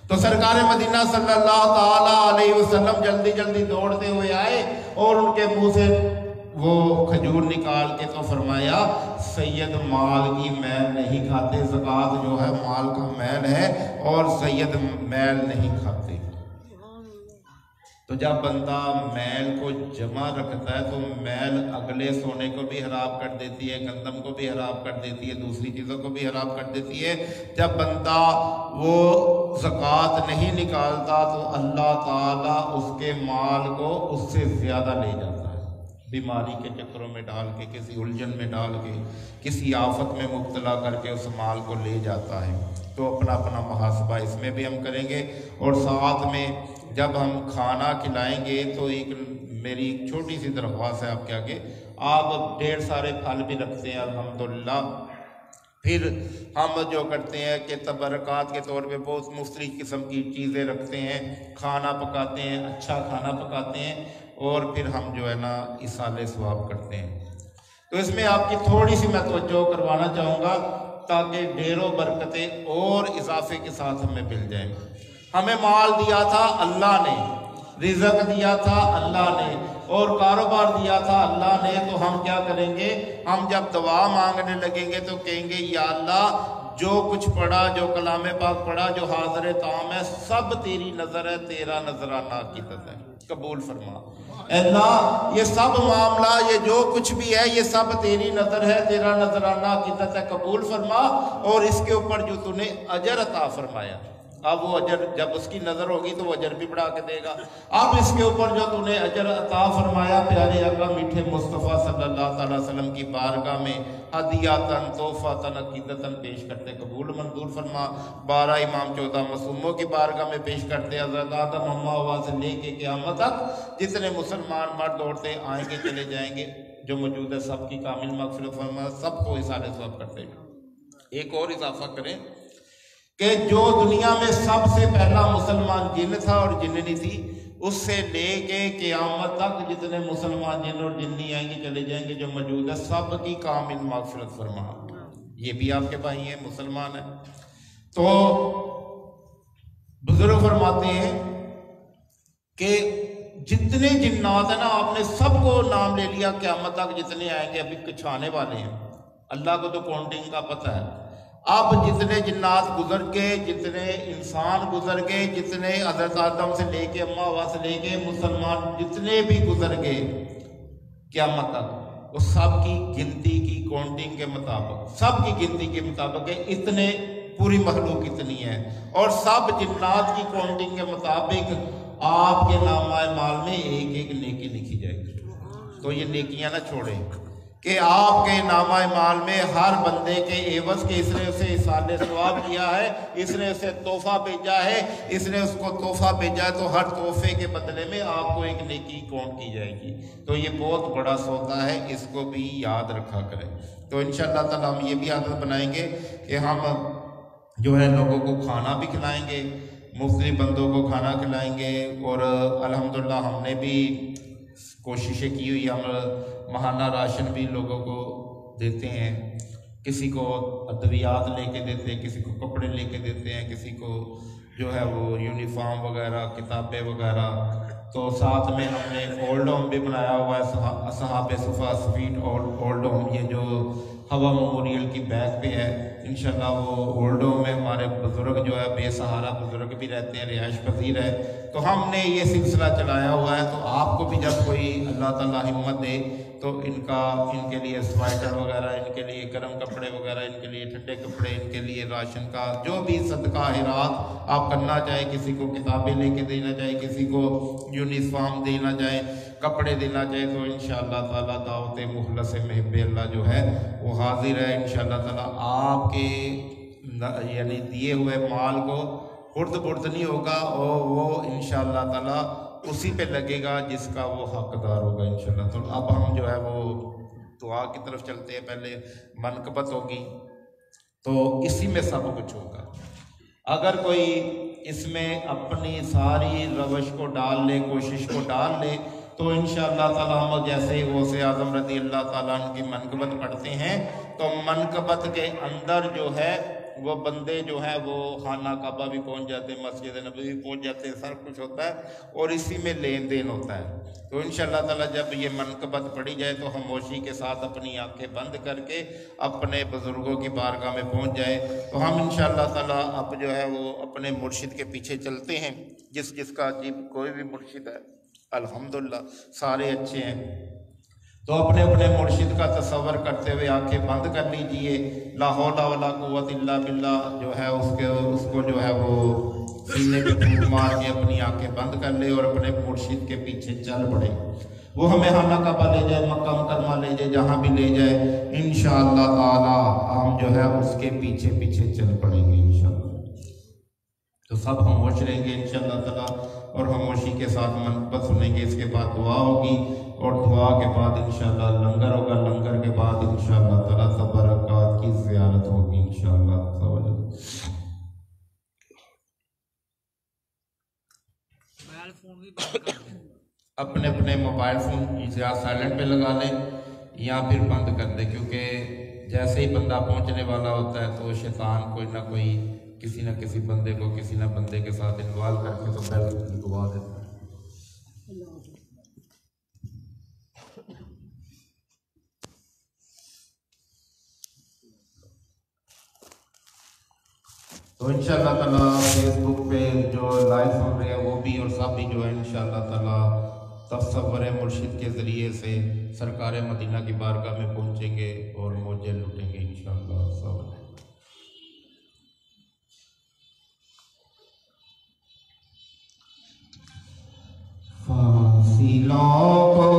تو سرکار مدینہ صلی اللہ تعالیٰ علیہ وسلم جلدی جلدی دوڑتے ہوئے آئے اور ان کے منہ سے وہ کھجور نکال کے تو فرمایا سید مال کی میل نہیں کھاتے، زکوٰۃ جو ہے مال کا میل ہے اور سید میل نہیں کھاتے. تو جب بندہ میل کو جمع رکھتا ہے تو میل اگلے سونے کو بھی خراب کر دیتی ہے، گندم کو بھی خراب کر دیتی ہے، دوسری چیزوں کو بھی خراب کر دیتی ہے. جب بندہ وہ زکوٰۃ نہیں نکالتا تو اللہ تعالیٰ اس کے مال کو اس سے زیادہ لے جاتا ہے، بیماری کے چکروں میں ڈال کے، کسی الجھن میں ڈال کے، کسی آفت میں مبتلا کر کے اس مال کو لے جاتا ہے. تو اپنا اپنا محاسبہ اس میں بھی ہم کریں گے. اور ساتھ میں جب ہم کھانا کھلائیں گے تو ایک میری چھوٹی سی درخواست ہے آپ کے آگے، آپ ڈھیر سارے پھل بھی رکھتے ہیں الحمدللہ، پھر ہم جو کرتے ہیں کہ تبرکات کے طور پہ بہت مختلف قسم کی چیزیں رکھتے ہیں، کھانا پکاتے ہیں، اچھا کھانا پکاتے ہیں اور پھر ہم جو ہے نا اصالِ ثواب کرتے ہیں. تو اس میں آپ کی تھوڑی سی میں توجہ کروانا چاہوں گا تاکہ ڈھیر و برکتیں اور اضافے کے ساتھ ہمیں مل جائیں. ہمیں مال دیا تھا اللہ نے، رزق دیا تھا اللہ نے اور کاروبار دیا تھا اللہ نے، تو ہم کیا کریں گے؟ ہم جب دعا مانگنے لگیں گے تو کہیں گے یا اللہ جو کچھ پڑھا، جو کلام پاک پڑھا، جو حاضر تام ہے، سب تیری نظر ہے، تیرا نظرانہ عقیدت ہے، قبول فرما اللہ، یہ سب معاملہ، یہ جو کچھ بھی ہے، یہ سب تیری نظر ہے، تیرا نظرانہ عقیدت ہے، قبول فرما، اور اس کے اوپر جو تو نے اجر عطا فرمایا، اب وہ اجر جب اس کی نظر ہوگی تو وہ اجر بھی بڑھا کے دے گا۔ اب اس کے اوپر جو تو نے اجر عطا فرمایا پیارے آقا میٹھے مصطفیٰ صلی اللہ تعالیٰ علیہ وسلم کی بارگاہ میں ہدیاتن تحفاتن عقیدتن پیش کرتے، قبول منظور فرما۔ 12 امام 14 معصوموں کی بارگاہ میں پیش کرتے، حضرت آدم اما ہوا سے لے کے قیامت تک جتنے مسلمان مرد عورتیں آئیں گے چلے جائیں گے جو موجود ہے، سب کی کامل مغفرت فرما، سب کو اصالہ ثواب کرتے۔ ایک اور اضافہ کریں کہ جو دنیا میں سب سے پہلا مسلمان جن تھا اور جننی تھی، اس سے لے کے قیامت تک جتنے مسلمان جن اور جننی آئیں گے چلے جائیں گے جو موجود ہے، سب کی کامل مغفرت فرما۔ یہ بھی آپ کے بھائی ہیں، مسلمان ہیں۔ تو بزرگ فرماتے ہیں کہ جتنے جنات ہیں نا، آپ نے سب کو نام لے لیا، قیامت تک جتنے آئیں گے ابھی کچھ آنے والے ہیں، اللہ کو تو کاؤنٹنگ کا پتہ ہے۔ اب جتنے جنات گزر گئے، جتنے انسان گزر گئے، جتنے حضرت آدم سے لے کے اما ہوا سے لے کے مسلمان جتنے بھی گزر گئے قیامت تک، وہ سب کی گنتی کی کاؤنٹنگ کے مطابق، سب کی گنتی کے مطابق ہے، اتنے پوری مخلوق اتنی ہے، اور سب جنات کی کاؤنٹنگ کے مطابق آپ کے نامہ اعمال میں ایک ایک نیکی لکھی جائے گی۔ تو یہ نیکیاں نہ چھوڑیں کہ آپ کے نامہ اعمال میں ہر بندے کے عوض کے اس نے اسے اصالہ ثواب کیا ہے، اس نے اسے تحفہ بھیجا ہے، اس نے اس کو تحفہ بھیجا ہے، تو ہر تحفے کے بدلے میں آپ کو ایک نیکی کاؤنٹ کی جائے گی۔ تو یہ بہت بڑا سودا ہے، اس کو بھی یاد رکھا کریں۔ تو انشاءاللہ تعالیٰ ہم یہ بھی عادت بنائیں گے کہ ہم جو ہے لوگوں کو کھانا بھی کھلائیں گے، مختلف بندوں کو کھانا کھلائیں گے، اور الحمدللہ ہم نے بھی کوششیں کی ہوئی، ہم ماہانہ راشن بھی لوگوں کو دیتے ہیں، کسی کو ادویات لے کے دیتے ہیں، کسی کو کپڑے لے کے دیتے ہیں، کسی کو جو ہے وہ یونیفارم وغیرہ، کتابیں وغیرہ۔ تو ساتھ میں ہم نے اولڈ ہوم بھی بنایا ہوا ہے، اصحاب صفا سویٹ اولڈ ہوم، یہ جو ہوا میموریل کی بیک پہ ہے، انشاءاللہ وہ اولڈ ہوم میں ہمارے بزرگ جو ہے بے سہارا بزرگ بھی رہتے ہیں، رہائش پذیر ہے۔ تو ہم نے یہ سلسلہ چلایا ہوا ہے، تو آپ کو بھی جب کوئی اللہ تعالیٰ ہمت دے تو ان کے لیے سویٹر وغیرہ، ان کے لیے گرم کپڑے وغیرہ، ان کے لیے ٹھنڈے کپڑے، ان کے لیے راشن کا جو بھی صدقہ خیرات آپ کرنا چاہیں، کسی کو کتابیں لے کے دینا چاہیں، کسی کو یونیفارم دینا چاہیں، کپڑے دینا چاہیں، تو انشاءاللہ تعالیٰ دعوت مخلص محب اللہ جو ہے وہ حاضر ہے انشاءاللہ تعالیٰ۔ آپ کے یعنی دیے ہوئے مال کو خرد برد نہیں ہوگا، اور وہ انشاءاللہ تعالیٰ اسی پہ لگے گا جس کا وہ حقدار ہوگا انشاءاللہ۔ تو اب ہم جو ہے وہ دعا کی طرف چلتے ہیں، پہلے منقبت ہوگی، تو اسی میں سب کچھ ہوگا۔ اگر کوئی اس میں اپنی ساری روش کو ڈال لے، کوشش کو ڈال لے، تو انشاءاللہ تعالیٰ ہم جیسے ہی غوث اعظم رضی اللہ تعالیٰ عنہ کی منقبت پڑھتے ہیں، تو منقبت کے اندر جو ہے وہ بندے جو ہیں وہ خانہ کعبہ بھی پہنچ جاتے ہیں، مسجد نبوی بھی پہنچ جاتے ہیں، سب کچھ ہوتا ہے، اور اسی میں لین دین ہوتا ہے۔ تو انشاءاللہ تعالیٰ جب یہ منقبت پڑھی جائے تو خاموشی کے ساتھ اپنی آنکھیں بند کر کے اپنے بزرگوں کی بارگاہ میں پہنچ جائے، تو ہم انشاءاللہ تعالیٰ اب جو ہے وہ اپنے مرشد کے پیچھے چلتے ہیں، جس کا عجیب کوئی بھی مرشد ہے، الحمدللہ سارے اچھے ہیں۔ تو اپنے مرشد کا تصور کرتے ہوئے آنکھیں بند کر لیجئے، لا حول ولا قوت الا باللہ جو ہے اس کو جو ہے وہ سینے پہ پھونک مار کے اپنی آنکھیں بند کر لے اور اپنے مرشد کے پیچھے چل پڑے۔ وہ ہمیں خانہ کعبہ لے جائے، مکہ مکرمہ لے جائے، جہاں بھی لے جائے، انشاءاللہ تعالی ہم جو ہے اس کے پیچھے پیچھے چل پڑیں گے انشاءاللہ۔ تو سب خاموش رہیں گے انشاءاللہ تعالی، اور خاموشی کے ساتھ منقبت سنیں گے، اس کے بعد دعا ہوگی، اور دعا کے بعد انشاءاللہ لنگر ہوگا، لنگر کے بعد انشاءاللہ تعالیٰ تبرکات کی زیارت ہوگی انشاءاللہ۔ اپنے موبائل فون یا سائلنٹ پہ لگا لیں یا پھر بند کر دیں، کیونکہ جیسے ہی بندہ پہنچنے والا ہوتا ہے تو شیطان کوئی نہ کوئی کسی نہ کسی بندے کو کسی نہ بندے کے ساتھ انوالو کر کے تو بیل دعا دیتا ہے۔ تو انشاءاللہ تعالیٰ فیس بک پہ جو لائیو سن رہے ہیں وہ بھی اور سب بھی جو ہے انشاءاللہ تعالیٰ تصور مرشد کے ذریعے سے سرکار مدینہ کی بارگاہ میں پہنچیں گے اور موجے لوٹیں گے انشاءاللہ سب۔ فاصلوں کو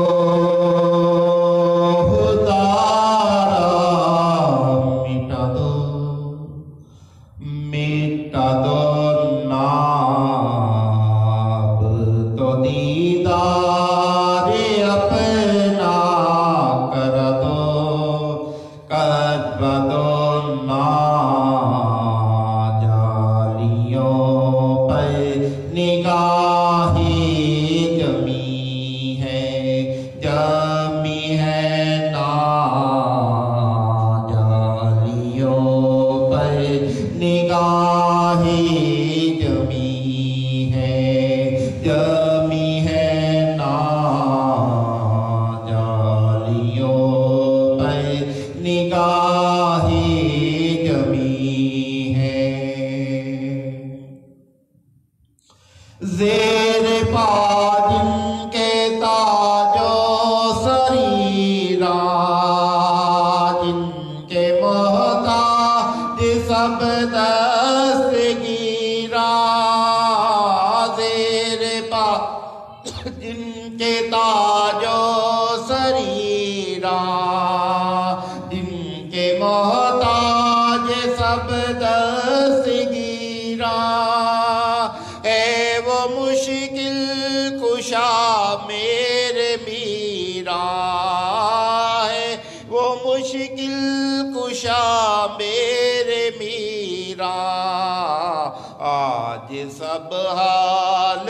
سب حال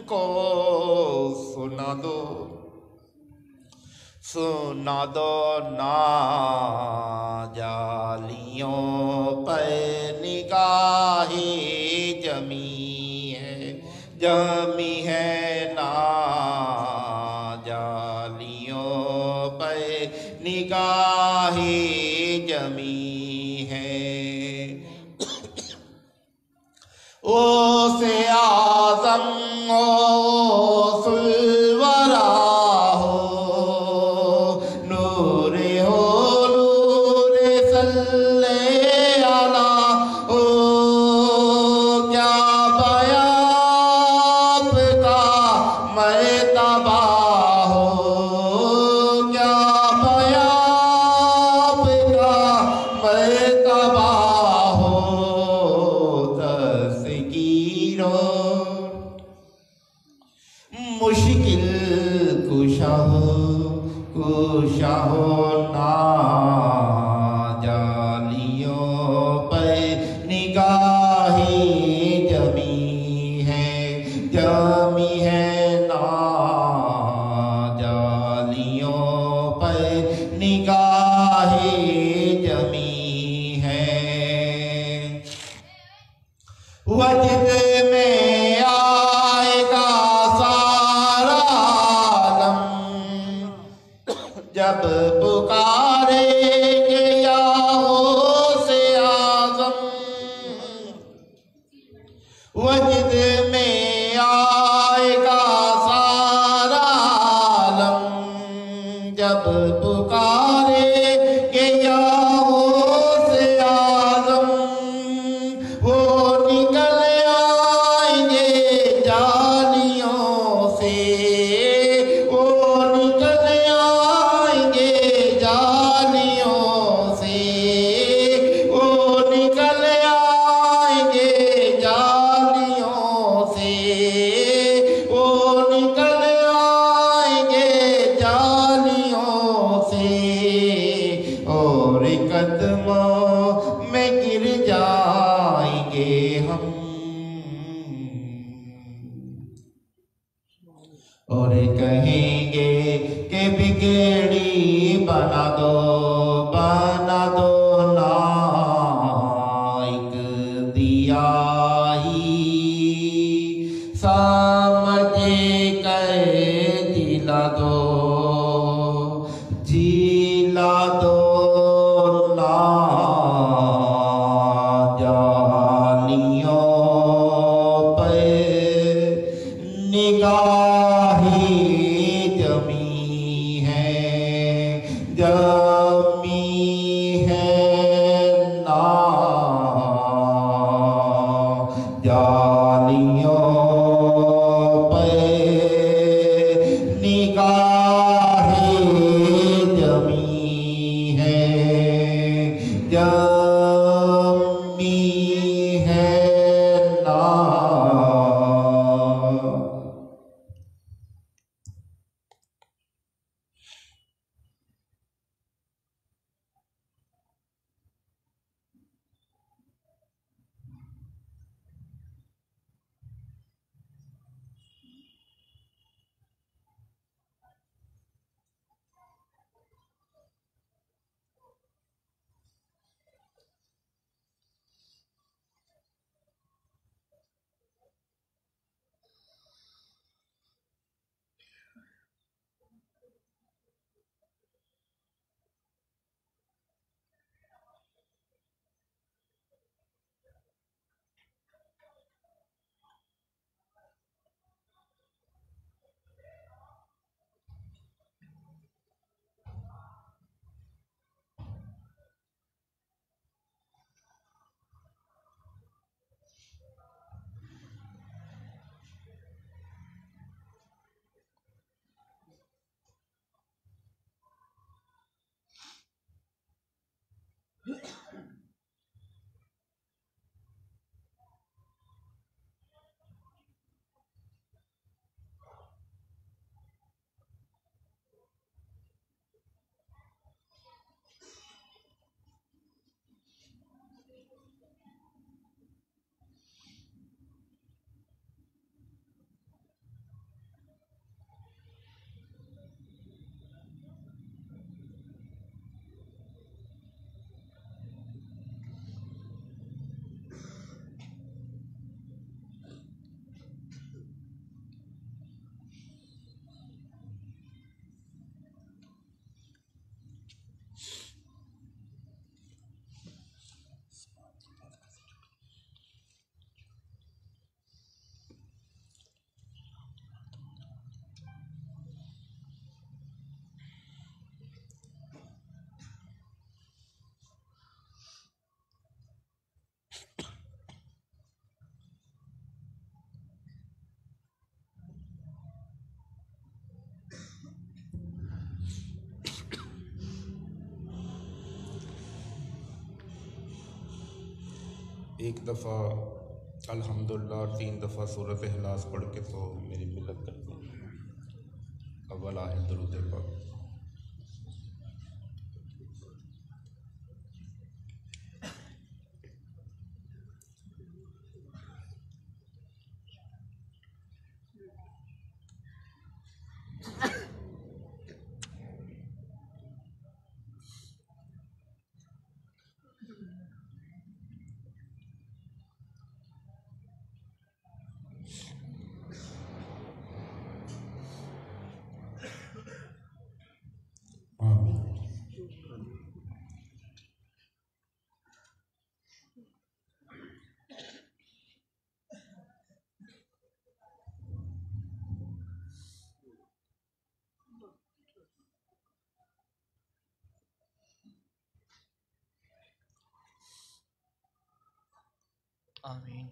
کو سنا دو نا جالیوں پر نگاہی جمی ہے نا جالیوں پر نگاہی جمی ہے او سے آزم او سلورا ہو نور صلی علی ہو کیا بیان آپ کا مرتبہ ہو کیا بیان آپ کا مرتبہ مشکل کشا ہو نا جالیوں پر نگاہی جمی ہے نا جالیوں پر نگاہی جمی ہے وجد میں آئے گا جب پکارے گے یا غوث اعظم وجد میں آئے گا سارا عالم جب پکارے گے یا غوث اعظم وہ نکل آئیں گے جالیوں سے قدموں میں گر جائیں گے ہم اور کہیں گے کہ بگڑی بنا دو نا ایک دیا ہی سمجھ کر جلا دو جمی ہے جمی ہے نا ایک دفعہ الحمدللہ اور 3 دفعہ سورۃ اخلاص پڑھ کے تو میری ملت کرتے ہیں. اول آیت درود پاک. آمین.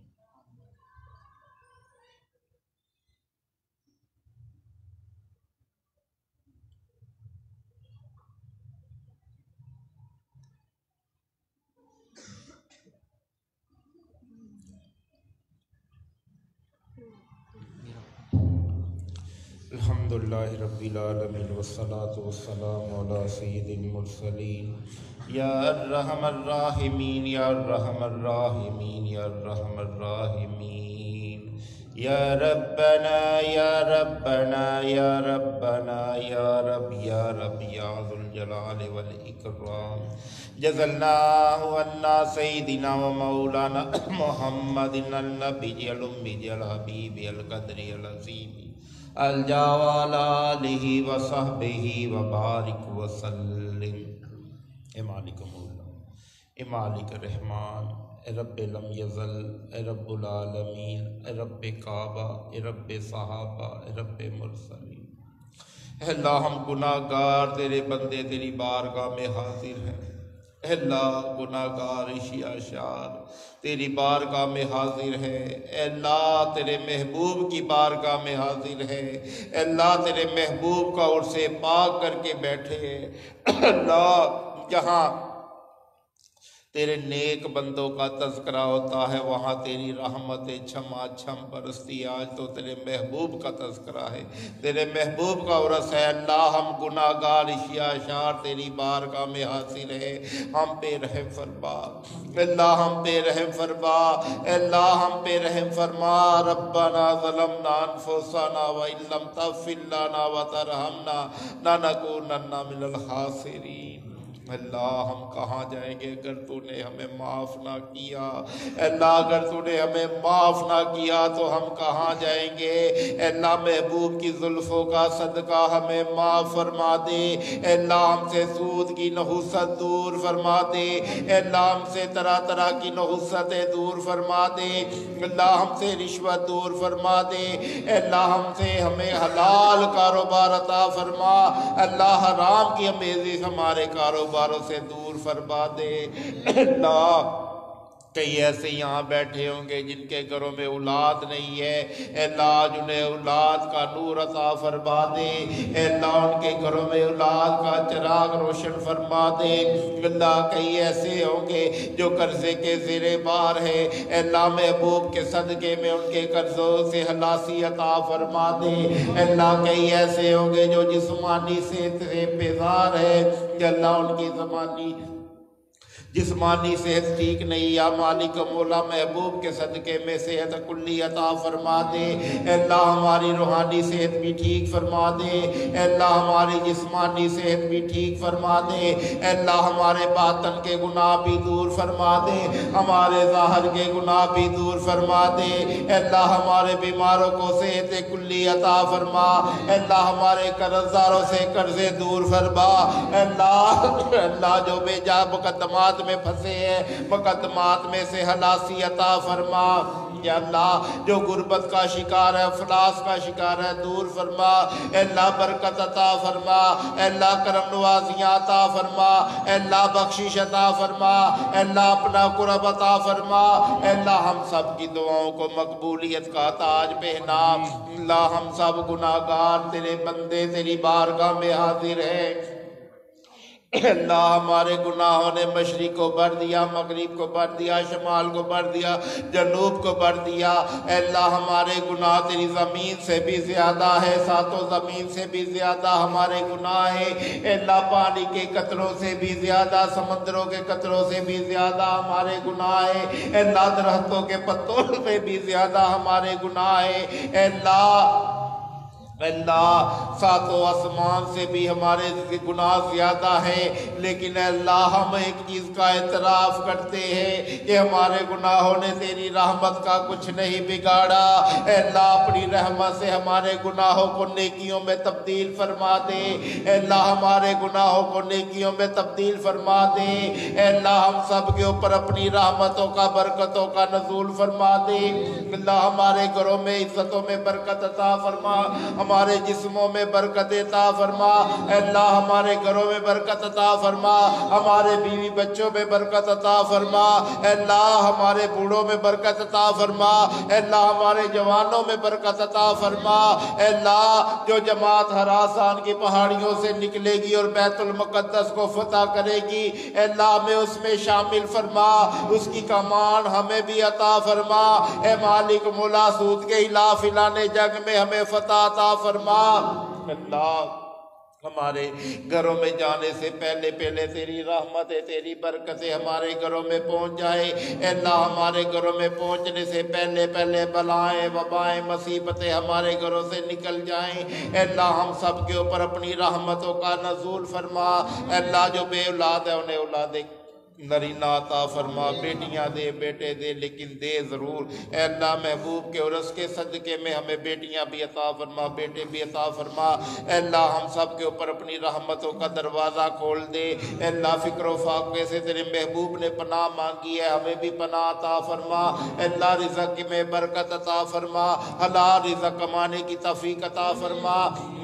الحمدللہ رب العالمین والصلاة والسلام علی سید المرسلین. یا ارحم الراحمین یا ارحم الراحمین یا ارحم الراحمین. یا ربنا یا ربنا یا ربنا یا رب یا رب یا ذو الجلال والاکرام. جزا اللہ عنا سیدنا و مولانا محمد النبی الأمی الحبیب القدر العظیم الجوال آلہ و صحبہ و بارک وسلم. اے مالک مولا، اے مالک رحمان، اے رب لم یزل، اے رب العالمین، اے رب کعبہ، اے رب صحابہ، اے رب مرسلین. اے اللہ ہم گناہ گار تیرے بندے تیری بارگاہ میں حاضر ہیں. اللہ گناہگار اشیا شار تیری بارگاہ میں حاضر ہے، اے اللہ تیرے محبوب کی بارگاہ میں حاضر ہے، اے اللہ تیرے محبوب کا عرص پاک کر کے بیٹھے ہیں۔ اللہ جہاں تیرے نیک بندوں کا تذکرہ ہوتا ہے وہاں تیری رحمت چھما چھم برستی، آج تو تیرے محبوب کا تذکرہ ہے، تیرے محبوب کا عرس ہے۔ اللہ ہم گناہگار اشیا شار تیری بارگاہ میں حاصل ہے، ہم پہ رحم فرما، اللہ ہم پہ رحم فرما، اللہ ہم پہ رحم فرما۔ ربنا ظلمنا انفسنا وان لم تغفر لنا وترحمنا لنکونن من الخاسرین۔ اللہ ہم کہاں جائیں گے اگر تو نے ہمیں معاف نہ کیا، اللہ اگر تو نے ہمیں معاف نہ کیا تو ہم کہاں جائیں گے۔ اللہ محبوب کی زلفوں کا صدقہ ہمیں معاف فرما دے، اللہ ہم سے سود کی نحوست دور فرما دے، اللہ ہم سے طرح طرح کی نحوستیں دور فرما دے، اللہ ہم سے رشوت دور فرما دے، اللہ ہم سے ہمیں حلال کاروبار عطا فرما، اللہ حرام کی امیزش ہمارے کاروباروں سے دور فرما دے۔ اللہ کئی ایسے یہاں بیٹھے ہوں گے جن کے گھروں میں اولاد نہیں ہے، اے اللہ انہیں اولاد کا نور عطا فرما دے، اے اللہ ان کے گھروں میں اولاد کا چراغ روشن فرما دے۔ اللہ کئی ایسے ہوں گے جو قرضے کے زیر بار ہے، اے اللہ محبوب کے صدقے میں ان کے قرضوں سے خلاصی عطا فرما دے۔ اے اللہ کئی ایسے ہوں گے جو جسمانی صحت سے بیزار ہے، کہ اللہ ان کی جسمانی صحت ٹھیک نہیں، یا مالک مولا محبوب کے صدقے میں صحت کلی عطا فرما دے۔ اے اللہ ہماری روحانی صحت بھی ٹھیک فرما دے، اے اللہ ہماری جسمانی صحت بھی ٹھیک فرما دے، اے اللہ ہمارے باطن کے گناہ بھی دور فرما دے، ہمارے ظاہر کے گناہ بھی دور فرما دے، اے اللہ ہمارے بیماروں کو صحت کلی عطا فرما، اے اللہ ہمارے قرض داروں سے قرضے دور فرما، اے اللہ جو بے جا مقدمات میں پھنسے ہیں مقدمات میں سے خلاصی عطا فرما، یا اللہ جو غربت کا شکار ہے افلاس کا شکار ہے دور فرما، اے اللہ برکت عطا فرما، اے اللہ کرم نوازیاں عطا فرما، اے اللہ بخشش عطا فرما، اے اللہ اپنا قرب عطا فرما، اے اللہ ہم سب کی دعاؤں کو مقبولیت کا تاج پہنا۔ اللہ ہم سب گناہگار تیرے بندے تیری بارگاہ میں حاضر ہیں، اللہ ہمارے گناہوں نے مشرق کو بھر دیا، مغرب کو بھر دیا، شمال کو بھر دیا، جنوب کو بھر دیا، اے اللہ ہمارے گناہ تیری زمین سے بھی زیادہ ہے، ساتوں زمین سے بھی زیادہ ہمارے گناہ ہیں، اے اللہ پانی کے قطروں سے بھی زیادہ، سمندروں کے قطروں سے بھی زیادہ ہمارے گناہ ہیں، اے اللہ درختوں کے پتوں سے بھی زیادہ ہمارے گناہ ہیں، اے اللہ ساتوں آسمان سے بھی ہمارے گناہ زیادہ ہیں، لیکن اے اللہ ہم ایک چیز کا اعتراف کرتے ہیں کہ ہمارے گناہوں نے تیری رحمت کا کچھ نہیں بگاڑا، اے اللہ اپنی رحمت سے ہمارے گناہوں کو نیکیوں میں تبدیل فرما دے، اے اللہ ہمارے گناہوں کو نیکیوں میں تبدیل فرما دے، اے اللہ ہم سب کے اوپر اپنی رحمتوں کا برکتوں کا نزول فرما دے، اللہ ہمارے گھروں میں عزتوں میں برکت عطا فرما، ہمارے جسموں میں برکت عطا فرما، اے اللہ ہمارے گھروں میں برکت عطا فرما، ہمارے بیوی بچوں میں برکت عطا فرما، اے اللہ ہمارے بوڑھوں میں برکت عطا فرما، اے اللہ ہمارے جوانوں میں برکت عطا فرما، اے اللہ جو جماعت خراسان کی پہاڑیوں سے نکلے گی اور بیت المقدس کو فتح کرے گی، اے اللہ ہمیں اس میں شامل فرما، اس کی کمان ہمیں بھی عطا فرما، اے مالک مولا سود کے خلاف اعلان جنگ میں ہمیں فتح عطا فرما۔ اللہ ہمارے گھروں میں جانے سے پہلے تیری رحمتیں تیری برکتیں ہمارے گھروں میں پہنچ جائے، اے اللہ ہمارے گھروں میں پہنچنے سے پہلے بلائیں وبائیں مصیبتیں ہمارے گھروں سے نکل جائیں، اے اللہ ہم سب کے اوپر اپنی رحمتوں کا نزول فرما، اے اللہ جو بے اولاد ہے انہیں اولاد نرینہ عطا فرما، بیٹیاں دے بیٹے دے لیکن دے ضرور، اے اللہ محبوب کے عرس کے صدقے میں ہمیں بیٹیاں بھی عطا فرما بیٹے بھی عطا فرما، اے اللہ ہم سب کے اوپر اپنی رحمتوں کا دروازہ کھول دے، اے اللہ فکر و فاقے سے تیرے محبوب نے پناہ مانگی ہے ہمیں بھی پناہ عطا فرما، اے اللہ رزق میں برکت عطا فرما، حلال رزق کمانے کی توفیق عطا فرما،